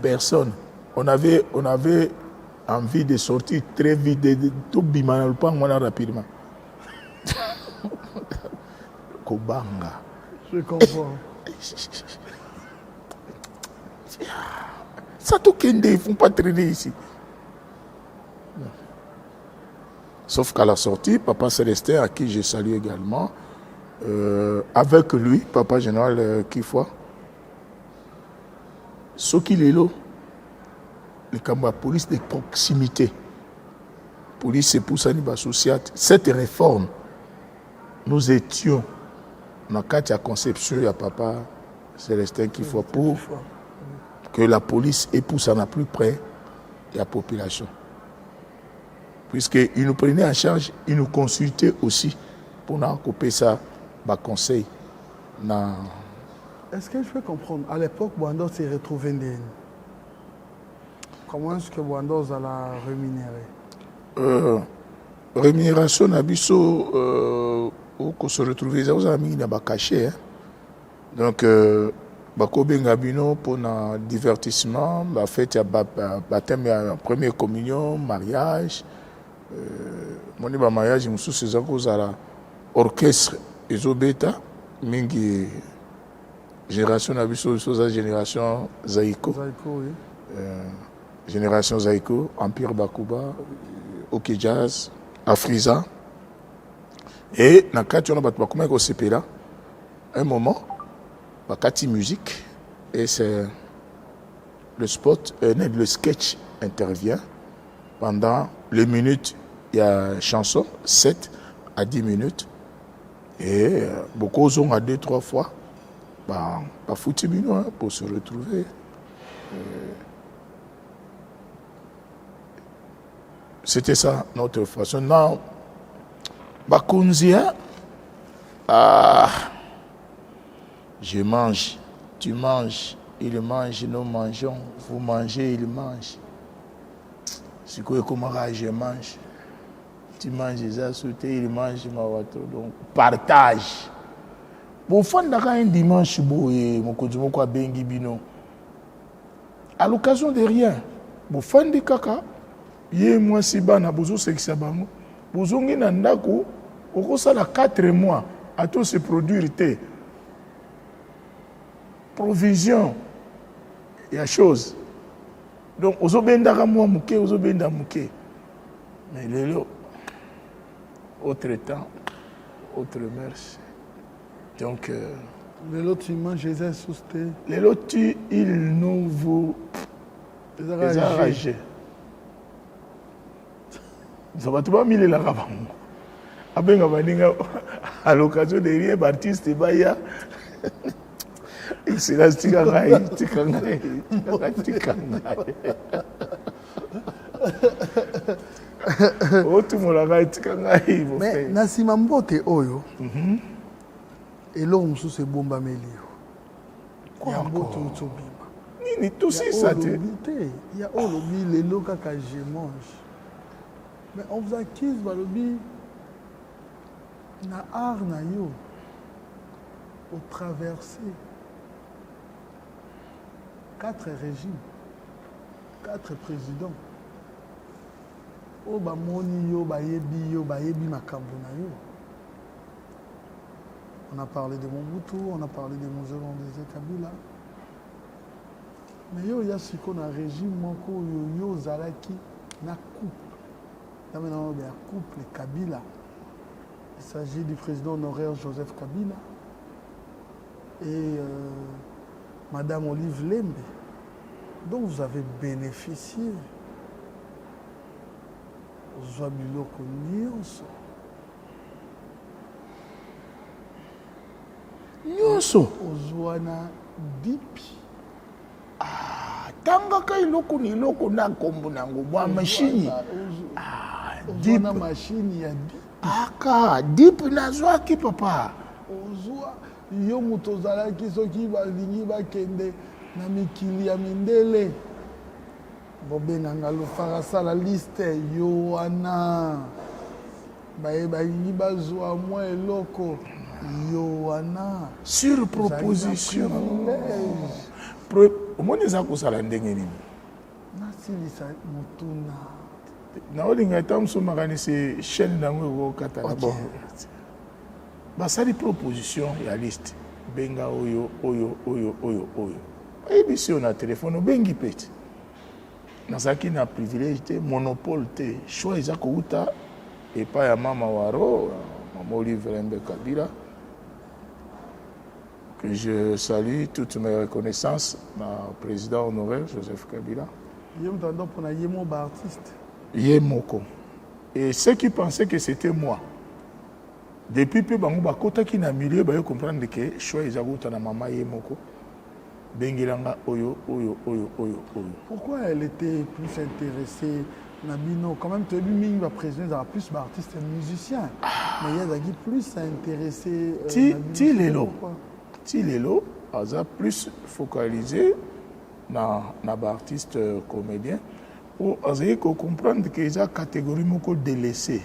personne on avait envie de sortir très vite de tout bimana le pan rapidement kobanga je comprends. Ça tout kende, ils ne font pas traîner ici. Sauf qu'à la sortie, Papa Célestin, à qui je salue également, avec lui, Papa Général Kifwa, ce qu'il est là, la police de proximité, police c'est pour ça cette réforme, nous étions dans la conception, il y a Papa Célestin Kifwa pour que la police épouse en plus près de la population. Puisqu'ils nous prenaient en charge, ils nous consultaient aussi pour nous couper ça, bah conseil. Est-ce que je peux comprendre, à l'époque, Bouandos s'est retrouvé indemne. Comment est-ce que Bouandos a la rémunéré? Rémunération, Nabiso, où se retrouver, ça vous a mis dans le cachet. Donc, Bakobenga bino pour un divertissement, la fête à baptême, première communion, mariage. Mon mariage, je me suis dit que orchestre Ezobeta, mingi génération Nabiso, génération Zaïko. Oui. Génération Zaïko, Empire Bakuba, OK Jazz, Afriza. Et dans le cas où on a battu au CPLA, un moment, Bakati musique, et c'est le spot, le sketch intervient. Pendant les minutes, il y a chanson, 7 à 10 minutes. Et beaucoup ont à 2-3 fois, pas foutu hein, pour se retrouver. C'était ça, notre façon. Non, Bakunzia, je mange, tu manges, il mange, nous mangeons, vous mangez, il mange. C'est quoi comment je mange? Tu manges ça, sauté, il mange ma voiture. Donc, partage. Bon, fan d'aka un dimanche, mon kodjimo kwa bengi bino. À l'occasion de rien, bon, fan de kaka, yé moi si bana bozo sexa bango, bozo ngi na ndako, oko sala 4 mois, à tout se produire té. Provision, il y a chose. Donc, ozo bendaka moi mouké, ozo benda mouké. Mais lélo, autre temps, autre mœurs. Donc, les lots, tu manges les soustés. Les lots, ils nous vous enragés. Ça va tout pas mille la rabam. À l'occasion de rien, Baptiste Baya. Il s'est là, Tikangaï. Oh, tout le monde a Tikangaï. Mais, Nassima Mbote Oyo. Et là, on se bomba melio. Il y a un beau tout bima. Tout ça, il y a Olobi, les locaux que je mange. Mais on vous accuse, Balobi, na art na yo, au traversé 4 régimes, 4 présidents. Oh, bah, moni yo, bah, yebi, makambo na yo. On a parlé de Mobutu, on a parlé de Mouzéron des Kabila. Mais il y a ce qu'on a régime, yo Zalaki, na couple. Là maintenant, il y a couple Kabila. Il s'agit du président honoraire Joseph Kabila et Madame Olive Lembe. Donc vous avez bénéficié aux Biloko Nyonso. Nyonso Ozwana Dipi. tangaka iloko ni iloko na kombo nango bwa machine. Ozwana machine ya Dipi. Aka Dipi nazwaki papa. Ozwa yo moto ozalaki soki balingi bakende na mikili ya mindele bobenganga lofaka sala liste yo wana balingi bazwa mwa eloko yo wana Sur proposition omoni eza kosala ndenge nini nasilisa motuna naolinga ata mosu makanisi chaîne nango ekokatana bon basali proposition ya liste benga oyo ayebisi yo na telefone obengi pete nazalaki na privilège te monopole te choix eza kouta epai ya mama waro mama Olive Lembe Kabila que je salue toutes mes reconnaissances na président honoraire Joseph Kabila ye moto ando mpona ye mo baartiste ye moko et ceux qui pensaient que c'était moi depuis peu bango bakotaki na milieu bayo comprendre que choix eza kouta na mama ye moko bengelanga oyo. Pourquoi elle était plus intéressée Nabino, quand même, tu as vu que président a plus d'artistes et musiciens. Mais il y a plus intéressé. Tilelo a plus focalisé na artiste comédien pour comprendre que y a catégorie moko délaissée.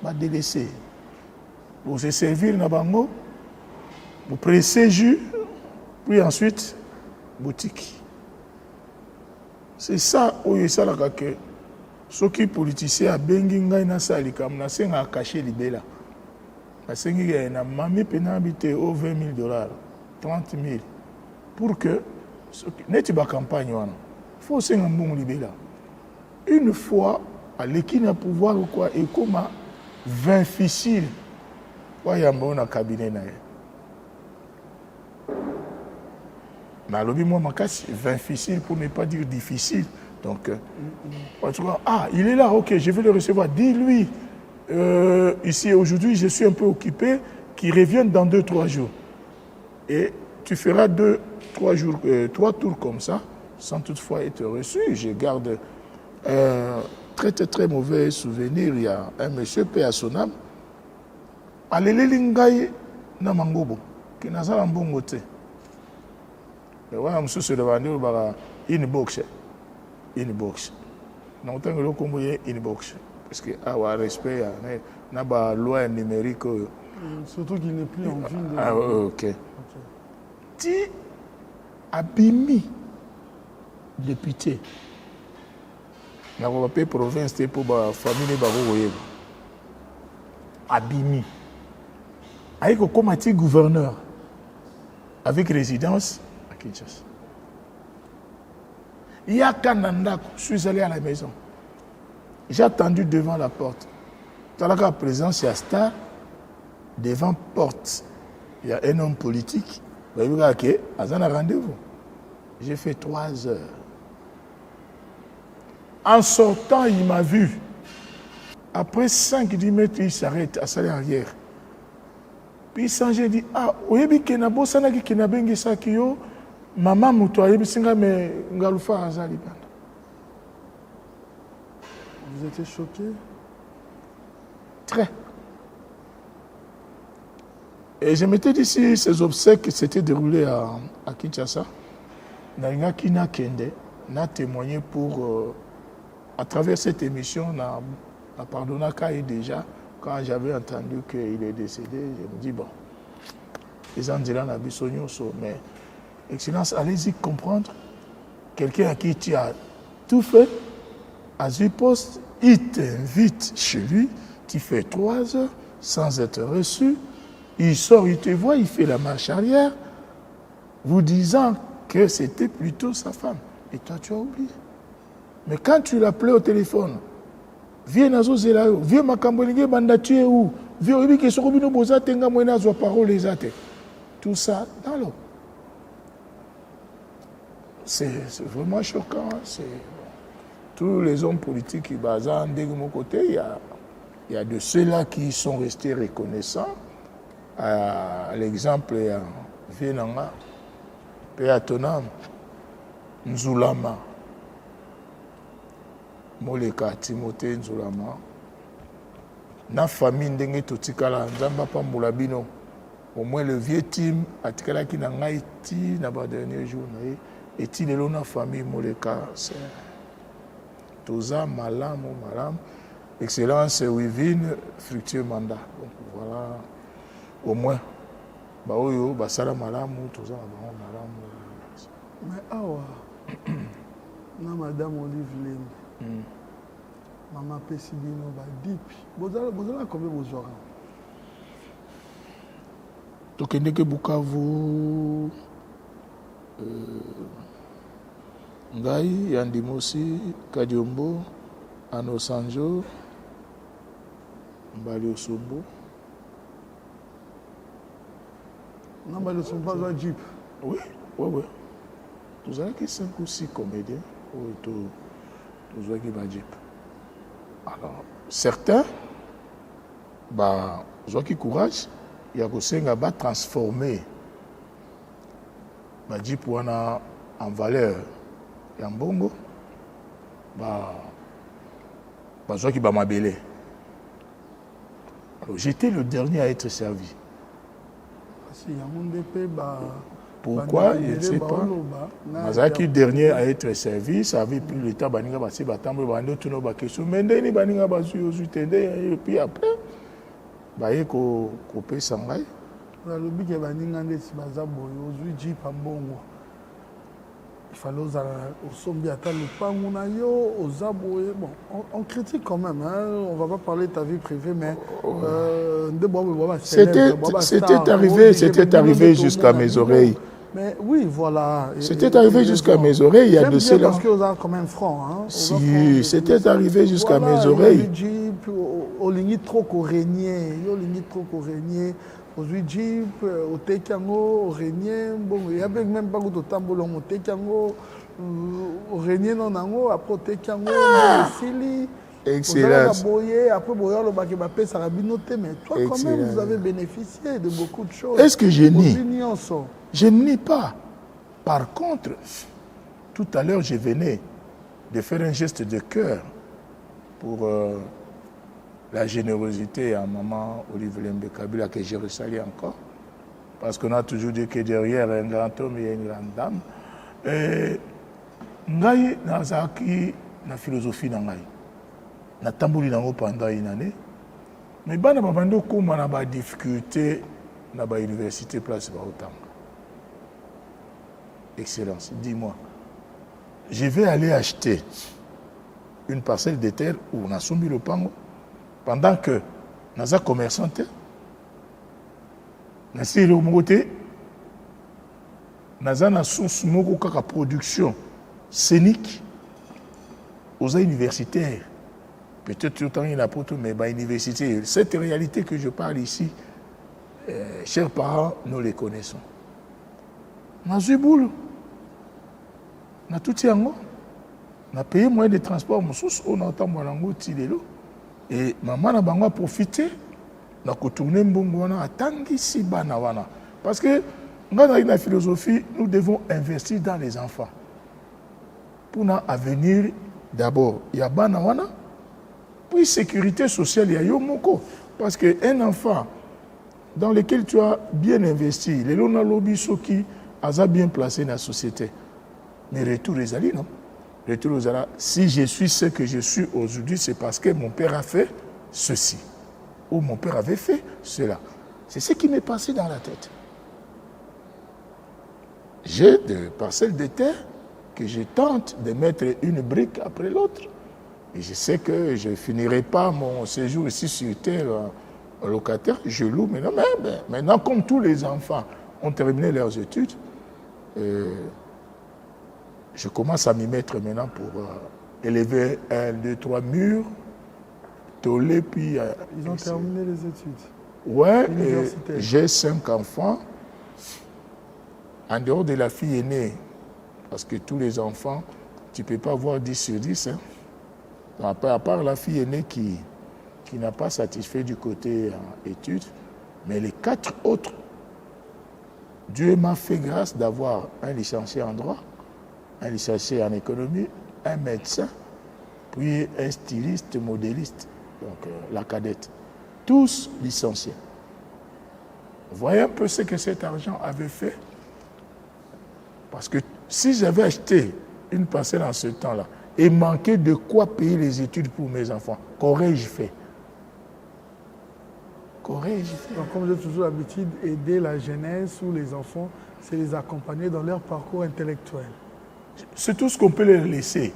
Ba délaissé. Pour se servir na bango, pour presser jus, puis ensuite boutique. C'est ça où il s'agit que ceux qui politiciens a bengi ngai na sali comme na senga caché libela. Na sengi na mami penabité au $20,000, 30,000 pour que neti ba campagne wana. Faut senga mbongo libela. Une fois à l'équipe à pouvoir ou quoi et comme 20 difficile. Wa yamba na cabinet na ye. Mais alors, moi, ma casse, 20 difficile pour ne pas dire difficile. Donc, il est là, ok, je vais le recevoir. Dis-lui, ici, aujourd'hui, je suis un peu occupé, qu'il revienne dans 2-3 jours. Et tu feras 2-3 jours, 3 tours comme ça, sans toutefois être reçu. Je garde très, très, très mauvais souvenir. Il y a un monsieur, paix à son âme, Alele Lingaye Namangobo, qui n'a pas un bon côté. Mais voilà, monsieur se demandait inbox. Non, tant que le combo est inbox. Parce que avoir respect, n'a pas loi numérique. Surtout qu'il n'est plus en ville. Ah, ok. Ti abimi député. N'a pas payé province pour la famille de Abimi. Avec le comité gouverneur, avec résidence à Kinshasa. Il y a Kananda, je suis allé à la maison. J'ai attendu devant la porte. Dans la présence, il y a Star. Devant la porte, il y a un homme politique. Il y a un rendez-vous. J'ai fait 3 heures. En sortant, il m'a vu. Après 5-10 mètres, il s'arrête à sa arrière. Puis il s'en dit, ah, oyebi kenabo sanaki kenabengi sakio, maman muto oyebi singa me ngalufa azali banda. Vous étiez choqué? Très. Et je m'étais dit si ces obsèques s'étaient déroulées à Kinshasa, Nainga Kina Kende n'a témoigné pour, à travers cette émission, n'a pardonné Kaye déjà. Quand j'avais entendu qu'il est décédé, je me dis, bon, les Anglais n'ont pas mais Excellence, allez-y comprendre. Quelqu'un à qui tu as tout fait, à ce poste, il t'invite chez lui, tu fais 3 heures sans être reçu, il sort, il te voit, il fait la marche arrière, vous disant que c'était plutôt sa femme. Et toi, tu as oublié. Mais quand tu l'appelais au téléphone, viens Nazo Zelayo, viens Makambolingue Banda, tu es où? Viens Obi Kesorobino Boza Tenga Moena Zoa Parole les athées. Tout ça dans l'eau. C'est vraiment choquant. Tous les hommes politiques qui basent de mon côté, il y a de ceux-là qui sont restés reconnaissants. À l'exemple, Vienanga, Péatonam, Nzulama, Moleka, Timothée Nzulama. Na famille ndenge totikala nzamba pambola bino. Au moins le vieux team atikala ki na ngai ti na ba dernier jour na ye et lelo na famille Moleka c'est toza malamu. Excellence Wivine fructueux mandat. Donc voilà au moins ba oyo basala malamu toza na malamu. Mais awa na madame Olive Lembe. Maman Pesibino ba dipi. Bozala combien bozora? Tokende ke Bukavu ngai Yandimosi Kadiombo Anosanjo Mbali Osobo. Non, Mbali Osobo pas un jeep. Oui. Nous avons 5 ou 6 comédiens. Nous avons un jeep. Alors, certains, ils ont courage. Il y a aussi transformer le jeep en valeur. Il y a un bongo. J'étais le dernier à être servi. Pourquoi? Je ne sais pas. Mazaki dernier à être servi, ça avait pris le temps, et puis après, il Sangai. Il fallait on critique quand même, hein. On ne va pas parler de ta vie privée, mais c'était arrivé jusqu'à mes oreilles. Mais oui, voilà. C'était arrivé jusqu'à mes oreilles. Il y a de cela. Parce qu'on a quand même franc. Hein. Si, c'était arrivé jusqu'à mes oreilles. Au limite trop régné. Aujourd'hui, Jeep, au Tekango, au Régnier, bon, il n'y a même pas de tamboulon au Tekango, au Régnier non nango, après au Tekango, au Sili. Excellent. Après, ça a noté, mais toi, quand même, vous avez bénéficié de beaucoup de choses. Est-ce que je nie? Je ne nie pas. Par contre, tout à l'heure, je venais de faire un geste de cœur pour la générosité à maman Olive Lembe Kabila que j'ai ressalé encore. Parce qu'on a toujours dit que derrière un grand homme, il y a une grande dame. Ngai nazaki na philosophie na ngai. Na tamboli nango pendant une année. Mais bana babando koma na ba difficulté na ba université place ba otanga. Excellence, dis-moi. Je vais aller acheter une parcelle de terre où on a soumis le pango pendant que naza commerçant na siri au côté naza na source moko kaka production scénique aux universitaires. Peut-être autant il a pour tout, mais bah, université. Cette réalité que je parle ici, chers parents, nous les connaissons. Na zuboul, na tout yango, na payé moyen de transport, moussous, on entend moanango tilelo, et maman na bango a profité, na kotourner mbongo wana atangi si bana wana. Parce que dans la philosophie, nous devons investir dans les enfants. Pour notre avenir, d'abord, il y a bana wana, puis sécurité sociale, il y a yomoko. Parce qu'un enfant dans lequel tu as bien investi, les lona lobby soki a bien placé dans la société. Mais retour les alliés, non? Retour aux alliés. Si je suis ce que je suis aujourd'hui, c'est parce que mon père a fait ceci. Ou mon père avait fait cela. C'est ce qui m'est passé dans la tête. J'ai des parcelles de terre que je tente de mettre une brique après l'autre. Et je sais que je ne finirai pas mon séjour ici sur terre locataire. Je loue maintenant. Mais maintenant, comme tous les enfants ont terminé leurs études, je commence à m'y mettre maintenant pour élever 1, 2, 3 murs, toller, puis... Ils ont terminé les études. Ouais, j'ai 5 enfants. En dehors de la fille aînée, parce que tous les enfants, tu ne peux pas avoir 10 sur 10. Hein. À part la fille aînée qui n'a pas satisfait du côté études, mais les 4 autres, Dieu m'a fait grâce d'avoir un licencié en droit, un licencié en économie, un médecin, puis un styliste, modéliste, donc la cadette. Tous licenciés. Vous voyez un peu ce que cet argent avait fait? Parce que si j'avais acheté une parcelle en ce temps-là et manqué de quoi payer les études pour mes enfants, qu'aurais-je fait? Qu'aurais-je fait? Donc, comme j'ai toujours l'habitude, aider la jeunesse ou les enfants, c'est les accompagner dans leur parcours intellectuel. C'est tout ce qu'on peut leur laisser.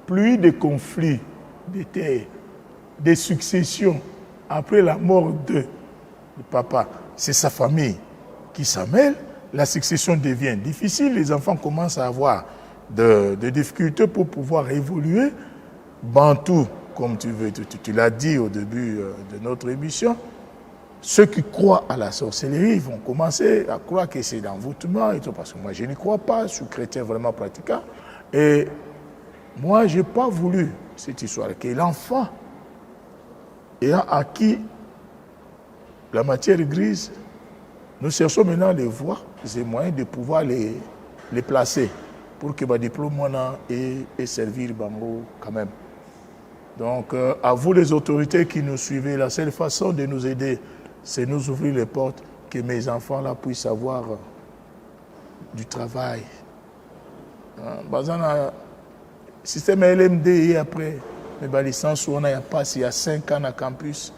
Plus de conflits, de terres, des successions après la mort de papa, c'est sa famille qui s'en mêle. La succession devient difficile, les enfants commencent à avoir de difficultés pour pouvoir évoluer. Bantou, comme tu l'as dit au début de notre émission, ceux qui croient à la sorcellerie, ils vont commencer à croire que c'est l'envoûtement et tout, parce que moi je n'y crois pas, je suis chrétien vraiment pratiquant. Et moi je n'ai pas voulu cette histoire, que l'enfant ayant acquis la matière grise, nous cherchons maintenant les voies et moyens de pouvoir les placer pour que le diplôme et servir Bango quand même. Donc, à vous les autorités qui nous suivez, la seule façon de nous aider, c'est nous ouvrir les portes, que mes enfants là puissent avoir du travail. Le système LMD et après, mais la licence où on a passé il y a 5 ans à campus,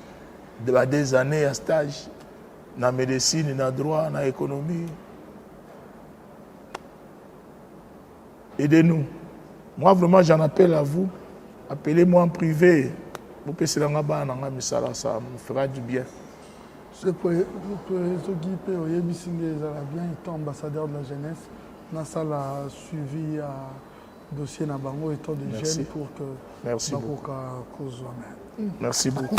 des années à stage, dans la médecine, dans le droit, dans l'économie. Aidez-nous. Moi, vraiment, j'en appelle à vous. Appelez-moi en privé. Vous pouvez ça me fera du bien. Ceux qui peuvent bien étant ambassadeur de la jeunesse, Nassa l'a suivi à dossier Nabango étant des jeunes pour que merci beaucoup. Merci beaucoup.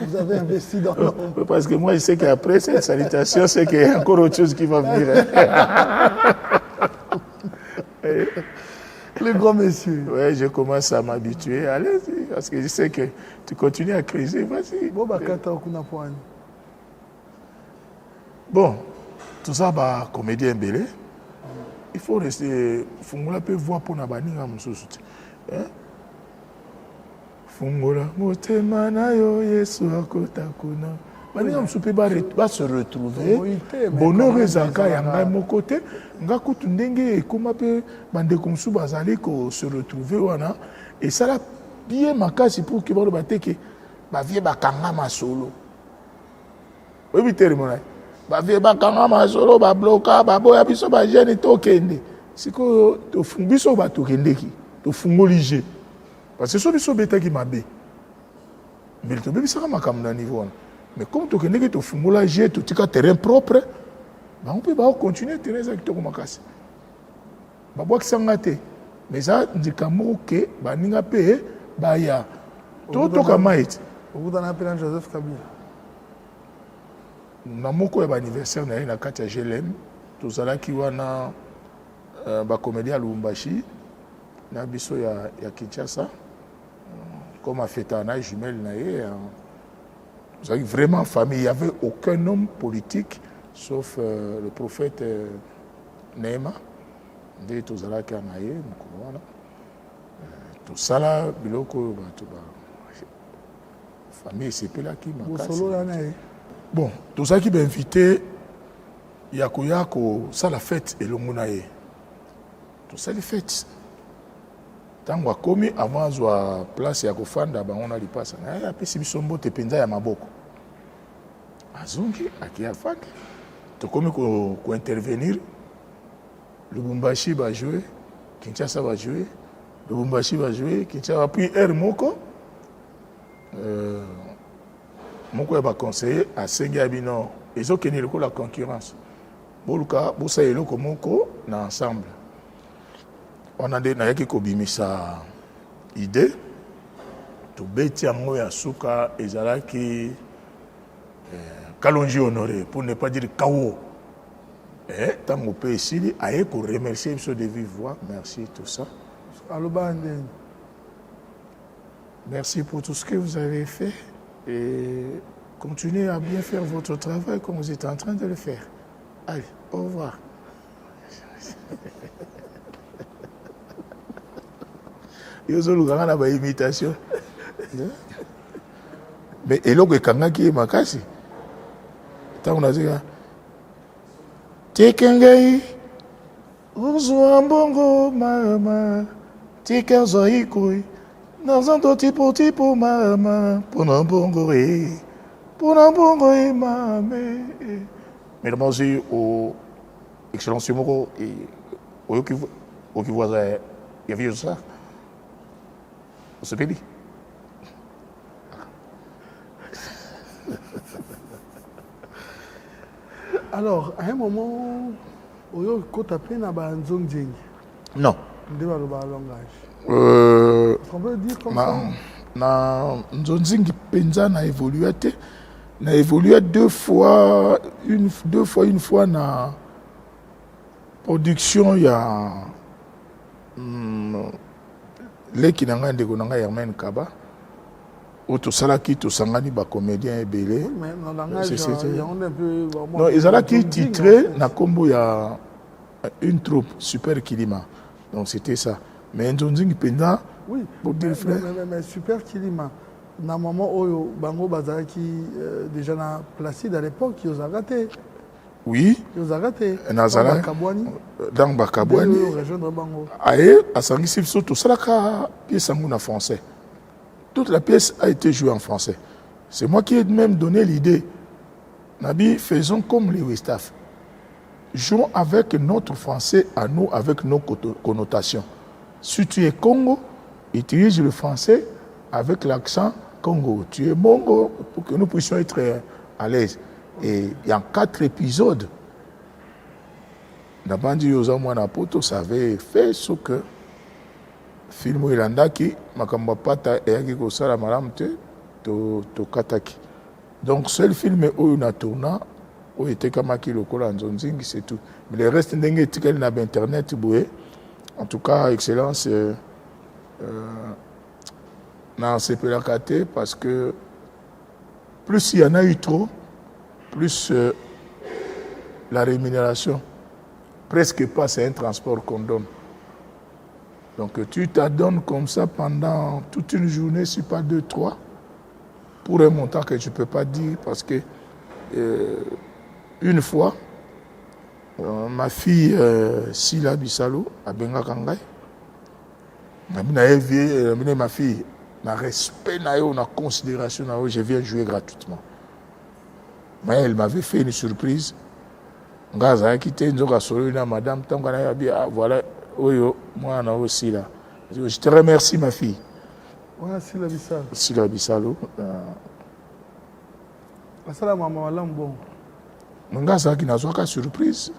Vous avez investi dans l'homme. Parce que moi, je sais qu'après cette salutation, c'est qu'il y a encore autre chose qui va venir. Les grands messieurs. Oui, je commence à m'habituer. Allez-y, parce que je sais que tu continues à criser. Vas-y. Bon, tout ça, comédien belé. Il faut rester. Fungola peut voir pour Nabaninga Moussousout. Fungola, motema na yo Yesu akotakuna. Baninga Moussoupe va se retrouver. Bonheur ezaka yanga mon côté. Nga kutu ndenge ekoma pe bandeko Moussou bazali ko se retrouver wana. Et ça là bien makasi pour que balo bateke ba vie bakanga masolo. Oui, terminé. Ba vie bakanga masolo ba bloka ba boya biso ba jeune tokende. Siko to fungiso ba tokende ki. To fungolije. Parce que so biso betaki mabe. Mais to bebisa makambo na niveau wana. Mais comme tu connais que tu fais tu as un terrain propre, on peut continuer à terrain avec toi. Mais ça, c'est comme que tu as payé, tu as Joseph Kabila. Mon anniversaire na kati ya GLM, tozala ki wana ba comédien à Lubumbashi, na biso ya Kinshasa, comme a fait un jumelle na vous avez vraiment famille, il n'y avait aucun homme politique sauf le prophète Néma. Tout ça là, biloko famille c'est là qui m'a bon, tout ça qui m'a invité, Yako, ça la fête et le Mounaye. Tout ça les fêtes. Tant que commis avant la place ya kofanda on a li passe na ya pesi bisombo te penza ya maboko azungi akia fandi to commis ko intervenir Lubumbashi va jouer Kinshasa va jouer Lubumbashi va jouer Kinshasa puis air moko moko va conseiller à Senga bino ils ont kenir ko la concurrence boluka bosa eloko moko na ensemble. on a des kobimisa idée to beti yango ya suka ezalaki Kalonji honoré pour ne pas dire Kawo. Tango pe ici aye ko remercier monsieur de vive voix, merci tout ça. Merci pour tout ce que vous avez fait et continuez à bien faire votre travail comme vous êtes en train de le faire. Allez, au revoir. Yozo luganga na ba imitation. Mais eloko ekangaki makasi. Tango nazika Tikengei Uzwa mbongo mama Tikenzo ikui Nazanto tipo mama Pona mbongo mame. Mesdames et au Excellence Moko et au qui voit il y avait ça. On se dit. Alors, à un moment, Oyo Kotape n'a pas un zone ding. Non. On peut dire comme ça. Na Nzonzingi Penza n'a évolué. N'a évolué deux fois na production il y a leki nanga ndeko nanga Hermen Kaba. Auto salaki to sangani ba comédien ebele. Mais dans le langage, il y a un peu. Non, ils ont qui titré na combo il y a une troupe Super Kilima. Donc c'était ça. Mais Nzonzingi Penza, oui, pour dire frère. Mais Super Kilima. Na moment Oyo Bango Bazaki déjà na Placide à l'époque, ils ont raté. Oui. Ils ont raté. Nazala. Dans Bakabouani. Rejoindre Bango. Aïe, à Sangisif Soto, Salaka, pièce en français. Toute la pièce a été jouée en français. C'est moi qui ai même donné l'idée. Nabi, faisons comme les Westaf. Jouons avec notre français à nous, avec nos connotations. Si tu es Congo, utilise le français avec l'accent Congo. Tu es Mongo pour que nous puissions être à l'aise. Et il y a 4 épisodes. Nabandi Yosamwana Poto, ça avait fait ce que film ilandaki makambo pata eyaki kosala malamu te to kataki. Donc seul film oyo na tourna oyo etekamaki lokola Nzonzingi, c'est tout. Mais le reste ndenge etikali na internet boye. En tout cas, excellence na sepelaka te parce que plus il y en a eu trop, plus la rémunération presque pas, c'est un transport qu'on donne. Donc tu t'adonnes comme ça pendant toute une journée, si pas 2, 3, pour un montant que je ne peux pas dire parce que une fois, ma fille Sila Bissalo a Benga Kangai, ma fille, na respect, na considération, je viens jouer gratuitement. Mais elle m'avait fait une surprise. Ngaza quitté madame, voilà. Oui, moi aussi là. Je te remercie ma fille. Ouais, Sila Bissalo. Sila Bissalo. Assalamu alaikum. Ngaza qui n'a pas surprise.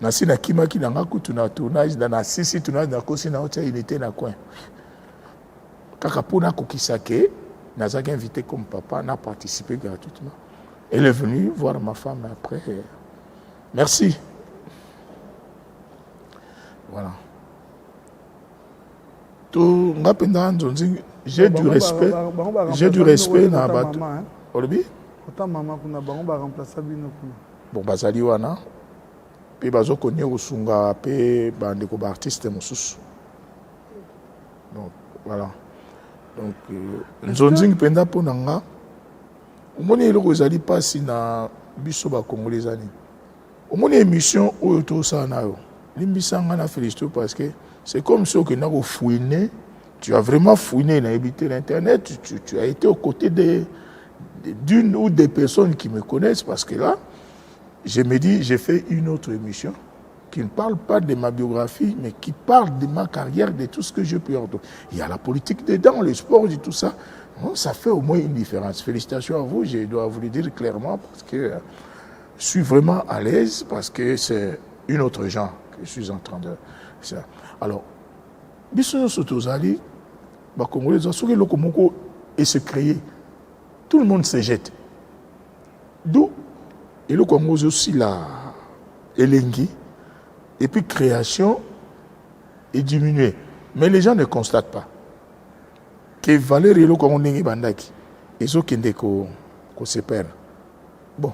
Nasi na kima ki nanga kutu na tournage na sisi tournage na kosi na hôtel unité na coin. Kaka pona kokisake, nazaki invité comme papa, n'a participé gratuitement. Elle est venue voir ma femme après. Merci. Voilà. Tout j'ai du respect. J'ai du respect na bato. Olobi? Autant maman kuna bango ba remplacer bino kuna. Bon bazali wana. Pe bazo konye usunga pe bandeko ba artiste mosusu. Donc voilà. Donc Nzonzingi penda ponanga. Omoni eloko ezali pasi na biso ba congolais ani. Omoni émission oyo to sa na yo. Limbisanga na félicite parce que c'est comme si on a fouiné, tu as vraiment fouiné, na habité l'internet, tu as été aux côtés d'une ou des personnes qui me connaissent parce que là, je me dis, j'ai fait une autre émission qui ne parle pas de ma biographie, mais qui parle de ma carrière, de tout ce que je peux entendre. Il y a la politique dedans, le sport et tout ça. Bon, ça fait au moins une différence. Félicitations à vous, je dois vous le dire clairement parce que je suis vraiment à l'aise parce que c'est une autre genre que je suis en train de faire. Alors, biso surtout zali ba congolais soki loko moko et se créer tout le monde se jette d'où et le Congo aussi la elengi et puis création est diminuée mais les gens ne constatent pas que valeur et le Congo ndenge bandaki ezo kende ko se perd bon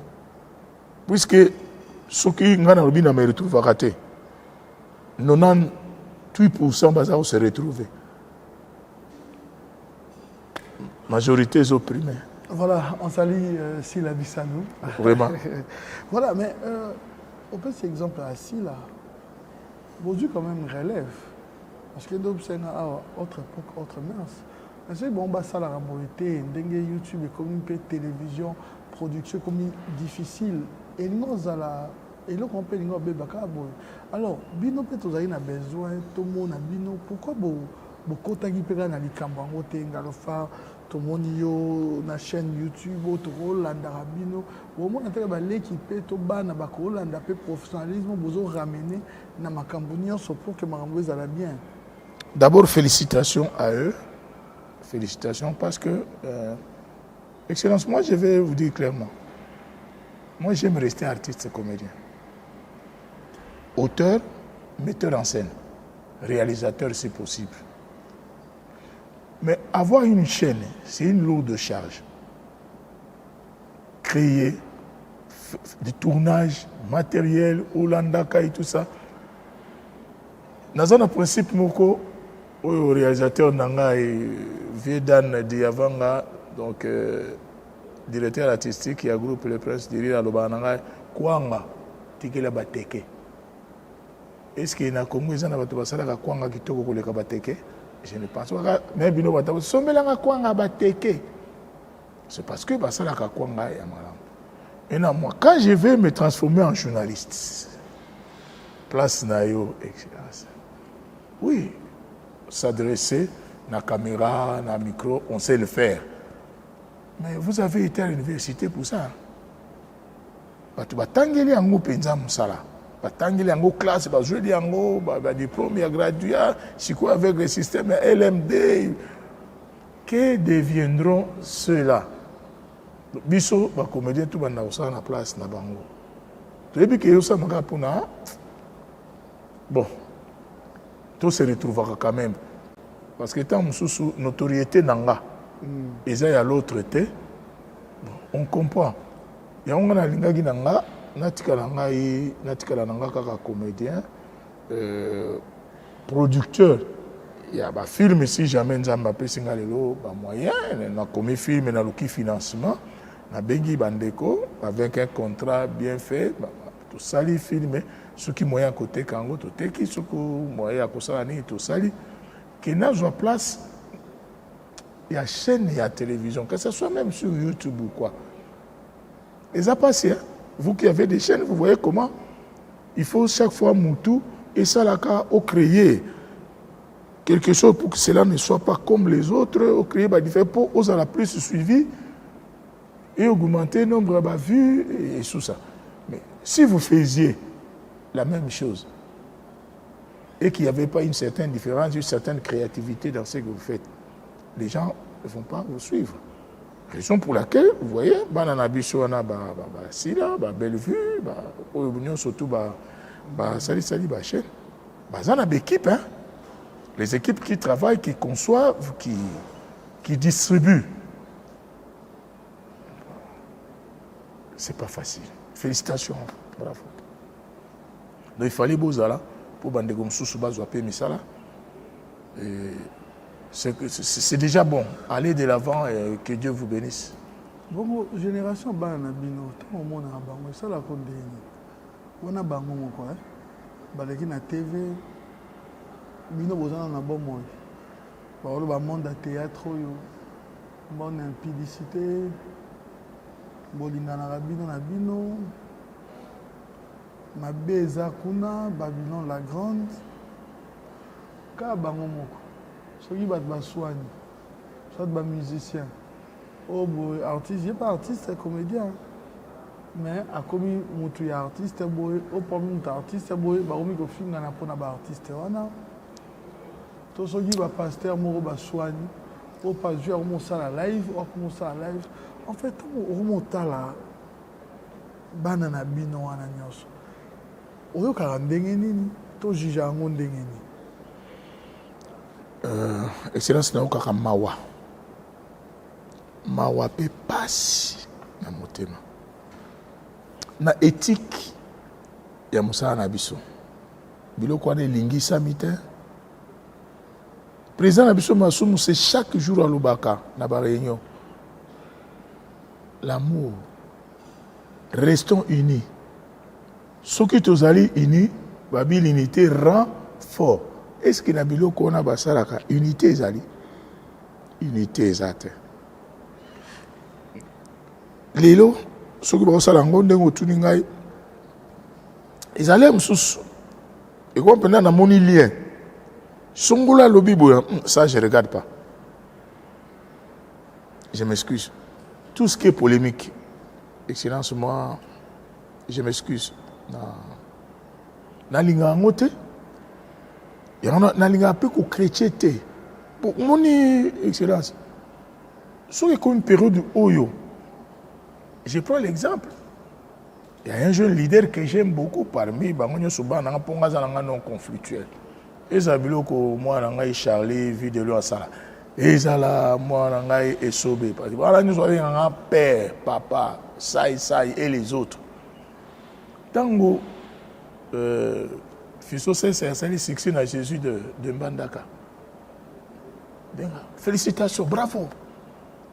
puisque ceux qui ngana lobi na me retrouve raté 98% baza se retrouver majorité est opprimée. Voilà, on salue Sila Bissanou. Vraiment. Voilà, mais on peut cet exemple à Sila. Aujourd'hui, quand même, relève. Parce que d'autres, c'est une autre époque, autre mœurs. Mais c'est bon, ça la ramorité, YouTube, comme une télévision, production, comme difficile. Et nous, et là, on peut dire alors, bino peut vous avez besoin, tout le monde a bino. Pourquoi beaucoup de gens peuvent aller cambango, ngalofa, tout le monde yo na chaîne YouTube, tout le monde a bino. Au moins, on a l'équipe, tout le monde a professionnalisme, vous ramener na makambonio pour que marambo soit bien. D'abord, félicitations à eux. Félicitations parce que, Excellence, moi je vais vous dire clairement, moi j'aime rester artiste et comédien. Auteur, metteur en scène, réalisateur si possible. Mais avoir une chaîne, c'est une lourde charge. Créer, du tournage, matériel, Olandaka et tout ça. Dans un principe, moko, au réalisateur Nanga et Viedan Diavanga, donc directeur artistique qui a groupe Le Prince de Rira Lobananga, Kwanga, Tikela Bateke. Est-ce qu'il y a un Congo qui a Kwanga qui toko koleka Bateke? Je ne pense pas. Mais Bino Batako, Somelanga Kwanga Bateke. C'est parce que Basala Kwanga est amaram. Et non, moi, quand je vais me transformer en journaliste, place Nayo, etc. Oui, s'adresser na caméra, na micro, on sait le faire. Mais vous avez été à l'université pour ça. Tu vas t'engueuler en haut, penza musala. Tu vas t'engueuler en haut classe, tu vas jouer en haut, tu vas diplôme, tu vas graduer, si quoi avec le système LMD. Que deviendront ceux-là? Biso, les comédiens, tout le monde a la place na bango. Tu sais que ça m'a pour na. Bon, tout se retrouvera quand même. Parce que tant sous notoriété nanga, et ça y a l'autre côté, on comprend. Il y a un lingagi nanga, natikala nanga kaka comédien, producteur. Il y a des films ici, jamais nzamba pesinga lelo, ba moyen, na commis film na loki financement, na bengi bandeko avec un contrat bien fait, tout sali filmé, ceux qui moyen côté kango, tout teki, ceux qui moyen à kosani, tout sali, qui n'a pas place. Il y a chaîne, il y a télévision, que ce soit même sur YouTube ou quoi. Et ça passe, hein? Vous qui avez des chaînes, vous voyez comment il faut chaque fois moutou et ça la au créer quelque chose pour que cela ne soit pas comme les autres, au créer pour aux la plus suivi et augmenter le nombre de vues et tout ça. Mais si vous faisiez la même chose et qu'il n'y avait pas une certaine différence, une certaine créativité dans ce que vous faites, les gens ne vont pas vous suivre. Raison pour laquelle, vous voyez, banana bicho na sila, Bellevue, surtout sali chaîne. Bazana d'équipe, hein. Les équipes qui travaillent, qui conçoivent, qui distribuent. C'est pas facile. Félicitations, bravo. Donc il fallait Bozala pour Bandegom Soussouba Zouapé Misala. C'est déjà bon. Allez de l'avant et que Dieu vous bénisse. Bon, génération Banana Bino, tant au monde a bango, ça la condamne. On a bango mon quoi. Baleki na TV, Bino bozana na bon moi. Ba le monde à théâtre yo, monde en publicité, bolinga na Bino na Bino. Ma beza kuna Babylon la grande. Ka bango moko. Ceux qui battent soignent, soit des musiciens, oh boy, artiste, je n'ai pas artiste, c'est comédien. Mais à comme il y a artiste, boy, au premier artiste, boy, bah on me confie dans la peau artiste, voilà. Tout ce qui va pasteur Moro Baswani, au pasteur Moussa la live, au Moussa la live. En fait, on remonte là, banana bino ananyos. Oyo karandengeni, to jija ngondengeni. Excellence na okaka mawa. Mawa pe pasi na motema. Na éthique ya Moussa na biso. Biloko wana elingisa mite. Président Nabiso Masumu, c'est chaque jour à Lubaka, dans la réunion. L'amour. Restons unis. Ce qui nous alliés unis, l'unité rend fort. Est-ce que Nabilo Kona Basaraka, unité Zali? Unité Zate. Lilo, ce qui va se langonde au Tuningai, ils allaient me sous. Et quand on a un lien. Songola Lobibo, ça je ne regarde pas. Je m'excuse. Tout ce qui est polémique, excellence, moi, je m'excuse. Na linga ngote, na linga peu ko chrétien te. Pour mon excellence, sur une période oyo, je prends l'exemple. Il y a un jeune leader que j'aime beaucoup parmi Bangonyo Souban, dans un non conflictuel. Et ça veut dire que moi, je suis Charlie, vidéo à ça. Et ça là, moi, je suis Esobé. Voilà, nous avons un père, papa, ça et les autres. Tango, Fisso c'est un succès à Jésus de Mbandaka. Félicitations, bravo.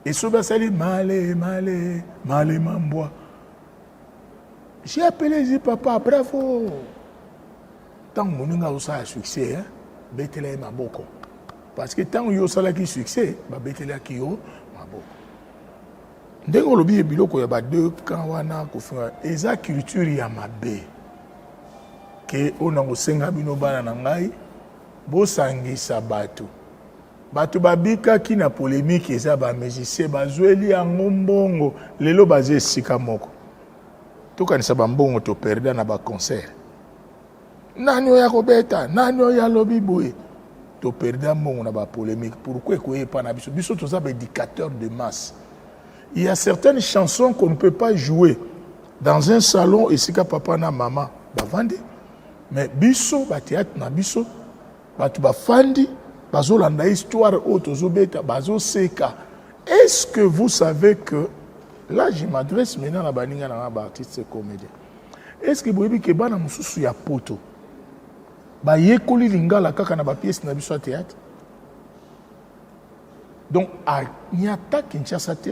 Esobé, c'est malé, mambois. J'ai appelé, j'ai dit, papa, bravo. Tant que nous avons un succès, Betela est maboko. Parce que tant que nous avons un succès, Betela est maboko. Dès que nous avons deux camps, et la culture est mabe. Que on a aussi un bananangai, bosangi sabato. Bato babika qui na polémique et ça ba magicien bazweli angombongo lelo bazé sikamoko. Tout quand ça bambongo to perdre na ba concert. Nani oya kobeta, nani oya lobi boye. To perdre mbongo na ba polémique. Pourquoi koye pa na biso? Biso to ça ba éducateur de masse. Il y a certaines chansons qu'on ne peut pas jouer dans un salon et sika papa na maman ba vandi. Mais biso ba théâtre na biso ba tu ba fandi. Est-ce que vous savez que, là je m'adresse maintenant à la artiste comédien, est-ce que vous savez que bana mususu ya poto ba yekoli lingala kaka na ba pièce na biso théâtre? Donc a nyata Kinshasa te,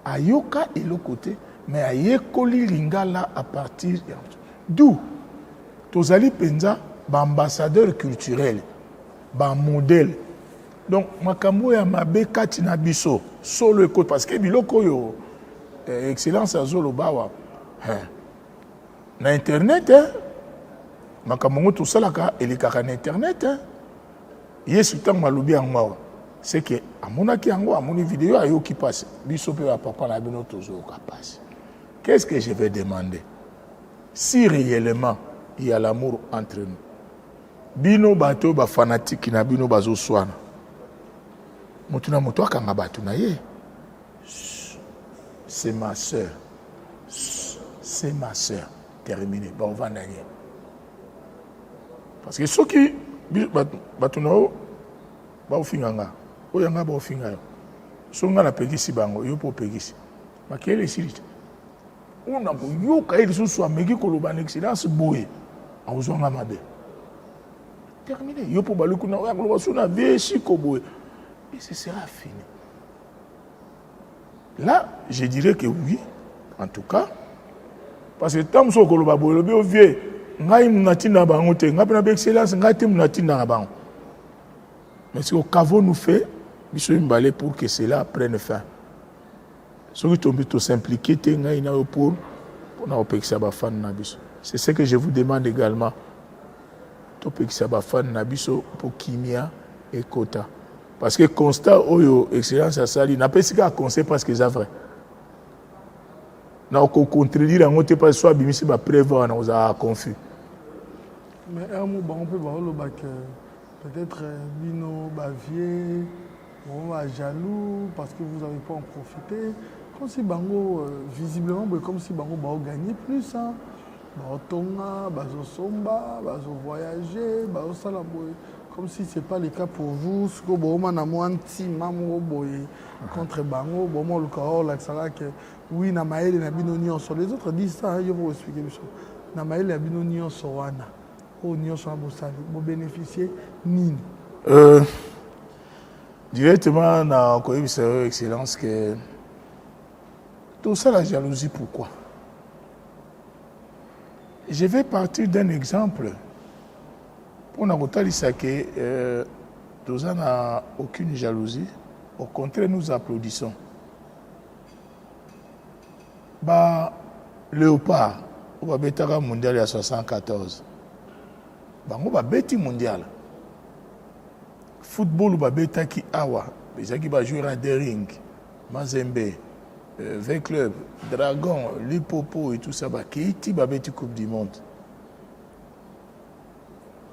a yoka et le côté, mais a yekoli lingala à partir d'où tozali penza ba ambassadeur culturel. Ba modèle. Donc makambo ya mabe kati na biso solo écoute parce que biloko yo excellence azolo bawa na internet makambo tout ça là elikaka na internet yesu tang malubi yango c'est que amonaki yango amoni vidéo ayo qui passe biso pe papa na bino tozo ka passe. Qu'est-ce que je vais demander? Si réellement il y a l'amour entre nous, bino bato ba fanatique na bino bazo swana mutuna muto akanga bato na ye, c'est ma sœur, c'est ma sœur, terminé ba ovanda ye parce que ceux qui bato na ba ofinganga oyanga ba ofinga yo songa na pegisi bango yo po pegisi makele silite ona ko yoka ele susu ameki koloba na excellence boye azonga mabe terminé. Yo pour baluku na ya suna veshi koboe. Et ce sera fini. Là, je dirais que oui, en tout cas, parce que tant que so koloba boye be vie, ngai munatina bango te, ngai na excellence ngai te munatina bango. Mais ce qu'avons nous fait, biso imbalé pour que cela prenne fin. Ce qui tombe tout s'impliquer te ngai na pour na opekisa ba fan na biso. C'est ce que je vous demande également. Topek sabafan na biso pour kimia et kota parce que constat oyo excellence à sali n'a pas si qu'à conseil parce que c'est vrai na ko contredire en autre pas soit bimisi ba preuve on a confus mais un mot on peut voir le bac peut-être Bino Bavier, on va jaloux parce que vous n'avez pas en profité. Comme si Bango, visiblement, comme si Bango va gagner plus. Hein. Baotonga, Bazo Somba, Bazo voyager, Bazo Salaboy. Comme si ce n'est pas le cas pour vous. Ce que vous avez contre Bango, bon, le cas, oui, Namaël et Nabino Nyonso. Les autres disent ça, je vais vous expliquer les choses. Namaël et Nabino Nyonso, Wana. Oh, Nyonso, vous bénéficiez, Nini. Directement, dans la excellence, que tout ça, la jalousie, pourquoi? Je vais partir d'un exemple. Pour nous dire que nous n'avons aucune jalousie. Au contraire, nous applaudissons. Léopard, on va battre le mondial en 1974. On va battre le mondial. Football, on va battre qui Awa. Les qui va jouer à Dering, Mazembe, V-Club, Dragon, Lipopo et tout ça. Qui va battre la Coupe du Monde?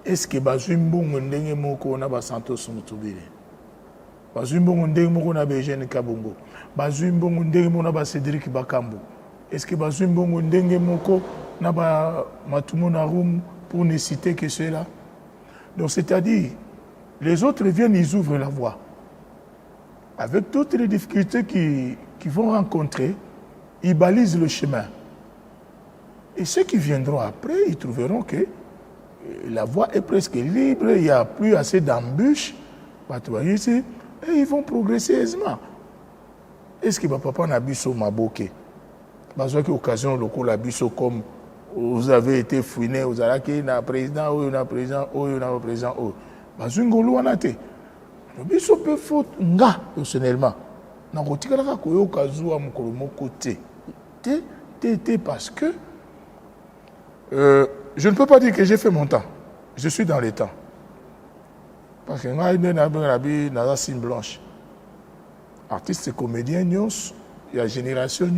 Est-ce que Bazumbo Ndenge Moko na Santos Mutubile? Bazumbo Ndenge Moko na Eugène Kabongo? Bazumbo Ndenge Moko na Cédric Bakambo? Est-ce que Bazumbo Ndenge Moko na Matumo Narum pour ne citer que ceux-là? Donc c'est-à-dire, les autres viennent, ils ouvrent la voie. Avec toutes les difficultés qu'ils vont rencontrer, ils balisent le chemin. Et ceux qui viendront après, ils trouveront que la voie est presque libre, il n'y a plus assez d'embûches. Et ils vont progresser aisément. Est-ce que papa n'a pas maboké? Parce que l'occasion, le biso comme vous avez été fouiné, vous avez dit un président, ou un président, ou un président, ou. Parce que vous avez été. Le biso peut faute, personnellement. N'a pas dit que vous avez côté. Parce que je ne peux pas dire que j'ai fait mon temps. Je suis dans les temps. Parce que moi, je suis dans la signe blanche. Artistes et comédiens, il y a génération,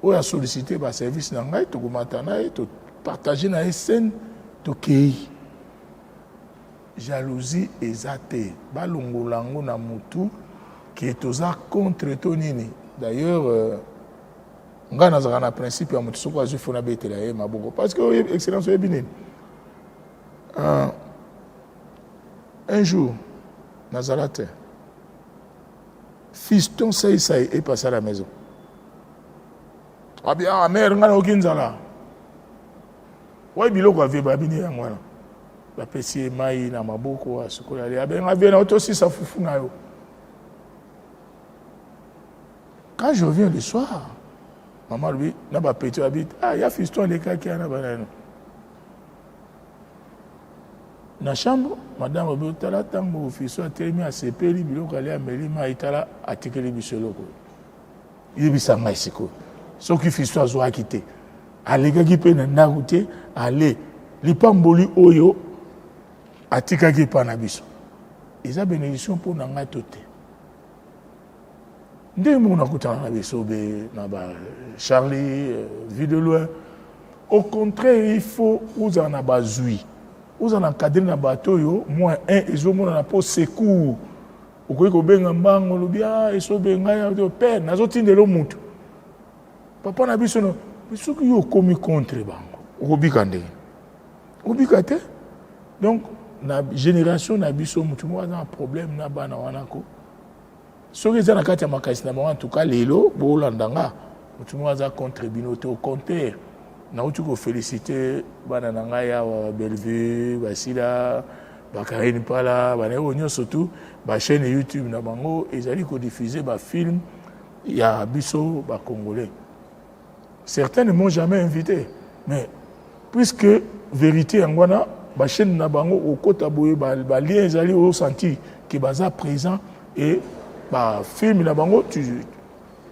où il a sollicité le service, il a partagé dans les scènes, jalousie et zate. Balongolango na mutu, qui est aux contre Tonini. D'ailleurs, on a un principe à mutu soko azu fona betela e maboko parce que excellence est bien. Un jour, Nazareth, fiston Saï est passé à la maison. Ah bien, mère, on a aucune zala. Ouais, biloko avait babini à moi. La pessie maï na maboko à ce qu'on a dit. Ah bien, on avait aussi sa foufou na yo. Quand je reviens le soir, maman lui, n'a pas pété habite. Ah, il y a fiston les cas qui en a banane. Dans la chambre, madame Robotala, tant que fils a terminé à se payer, il a allé à Melima, il a attaqué les bichons. Il a dit ça, mais c'est quoi? Ce qui fils a zoa quitté. Allez, qui peut n'a goûté, allez, les pamboli oyo, attaqué qui pas na bichon. Ils ont bénédiction pour n'a pas tout. Dès que nous avons écouté Charlie, vu de loin, au contraire, il faut vous en avoir vous en encadrez dans le bateau, moins un, ils ont un peu secours. Vous voyez que vous avez un banc, vous avez un père, vous avez un monde. Papa n'a pas dit mais ce qui est commis contre les bancs, vous avez un donc, la génération n'a pas un problème. Ce qui est dans le cas, en tout cas, les lots, vous avez contribué au contraire. Je veux féliciter Bellevue, Basila, Bakarine Pala, surtout la chaîne YouTube. Ils ont diffusé des films, il y a Bisso, Congolais. Certains ne m'ont jamais invité. Mais puisque vérité, la chaîne au côté de lien, ils ont senti que sont présents et le film,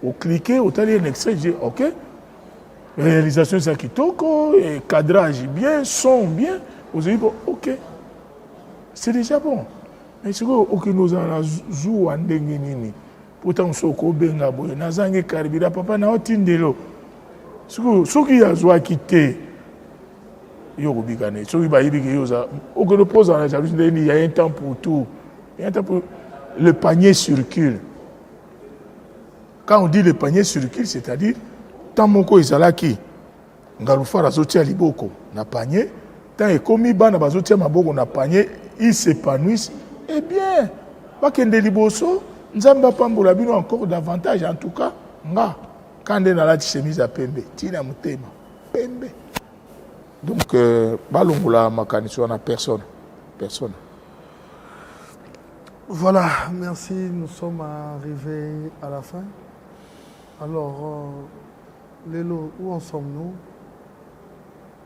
au cliquer, au télé un extrait, je dis OK. Réalisation c'est kitoko, cadrage bien, son bien, vous avez dit OK, c'est déjà bon. Mais c'est que nous avons joué en dengue. Pourtant, nous sommes benga boy, nous avons caribira papa na otindelo. Ce qui a joué quitté, Yorubikane. So, il y a la jalousie, il y a un temps pour tout. Il y a un temps pour... Le panier circule. Quand on dit le panier circule, c'est-à-dire, tant moko izalaki, ngalufa razoti à liboko, na panier, tant ekomi bana bazoti à maboko na panier, ils s'épanouissent, eh bien, bakende liboso, nzamba pambola bino encore davantage, en tout cas, nga, quand on a la chemise à pembe, tina mutema, pembe. Donc, balongola makaniso na personne. Personne. Voilà, merci. Nous sommes arrivés à la fin. Alors, Lélo, où en sommes-nous?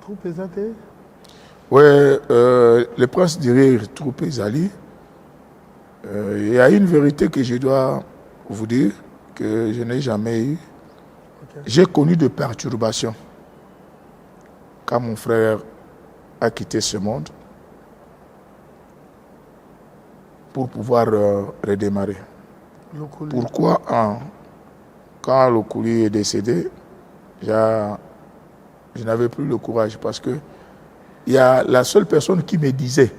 Troupe Ezate? Oui, le prince du rire, Troupe Ezali. Il y a une vérité que je dois vous dire, que je n'ai jamais eue. Okay. J'ai connu des perturbations quand mon frère a quitté ce monde pour pouvoir redémarrer. Pourquoi quand Lokuli est décédé, je n'avais plus le courage parce que il y a la seule personne qui me disait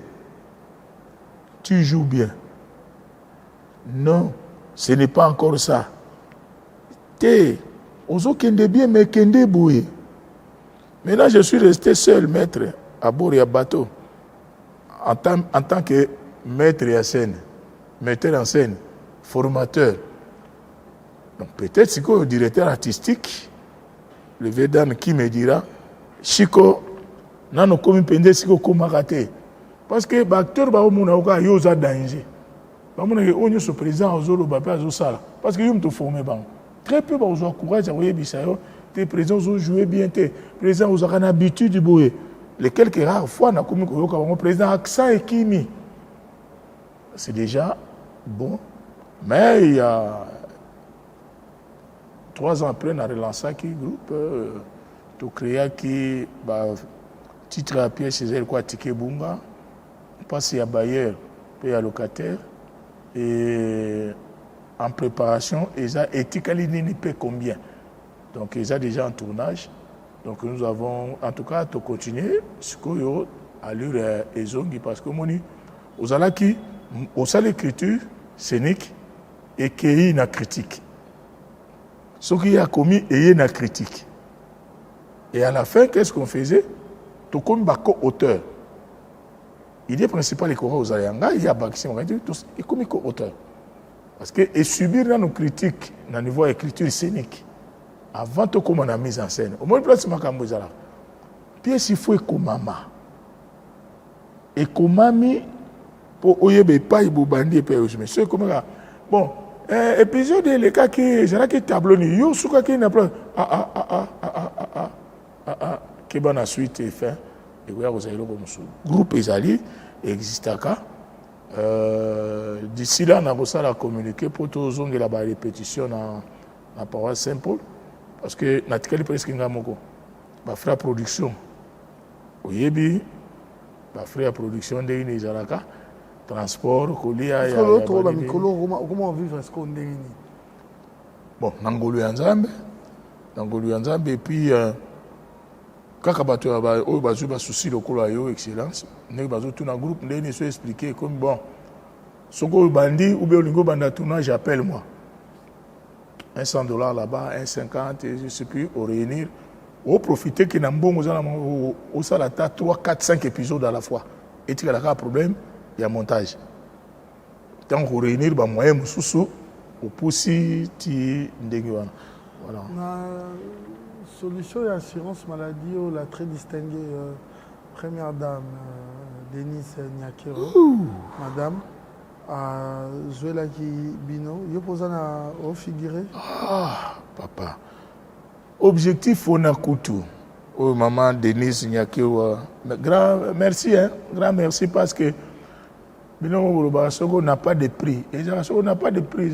tu joues bien. Non, ce n'est pas encore ça. T'es ozo kende bien mais kende boué. Maintenant je suis resté seul maître à bord et à bateau en tant que maître en scène, metteur en scène, formateur. Donc peut-être si le directeur artistique, le Vedan qui me dira, Chico, nano komi pende siko komakate. Parce que l'acteur ba omona oka yoza danger. Ba mona ke onyo so président ozolo ba pa zo sala. Parce que yum to former ba. Très peu ba ozo courage a oyebisa yo, te président zo jouer bien te. Président ozo kana habitude du boye. Les quelques rares fois na komi ko yoka ba président accent et kimi. C'est déjà bon. Mais il y a 3 ans après, on a relancé un groupe, tout créé qui titre à pied chez elle, quoi, Tike Bunga, on passe à bailleur, puis à locataire, et en préparation, ils ont éthique combien. Donc, ils ont déjà en tournage. Donc, nous avons, en tout cas, tout continuer, ce qu'il y a à l'heure et zongi, parce que mon aux alaki, au salle écriture scénique et qu'il y a une critique. Ce qui a commis et une critique. Et à la fin, qu'est-ce qu'on faisait? Tout comme Bako auteur. L'idée principale est aux Ayanga, il y a Bakissi, on va dire, il comme auteur. Parce que et subir dans nos critiques, dans le niveau écriture scénique, avant tout comme on a mis en scène. Au moins, place Makambouzala. Pièce il faut Ekomama. Ekomami, pour Oyebe Paï Boubandi et Péoujme. C'est comme ça. Bon. Épisode les cas qui j'ai qui tableau ni yo souka qui n'a pas qui bonne suite et fin et oui vous avez le groupe Ezali existe à d'ici là on a besoin de communiquer pour tous on la répétition dans la paroisse Saint-Paul parce que natikali presque ngamoko ba frère production oyebi ba frère production de ni zalaka transport, colia, comment vivre est-ce qu'on est bon, Nangolu Yanzambe, et puis, quand on a un souci de excellence, on a tout un groupe, on a expliqué comme bon, ce qu'on bandit ou bien on a un tournage, j'appelle moi. $100 là-bas, 1,50, je ne sais plus, au réunir, au profiter qu'il y a un bon, au salata 3, 4, 5 épisodes à la fois. Et tu as un problème. Il y a montage. Tant qu'on réunit, bah moi, Moussou, au poussi, ti ndengwana. Voilà. La solution et assurance maladie, la très distinguée première dame Denise Nyakero, madame, à Zuela Bino, il y a au figuré. Ah, papa. Objectif, on a coutu. Oh, maman Denise Nyakero. Grand merci, hein. Grand merci parce que on n'a pas de prix. On n'a pas de prix.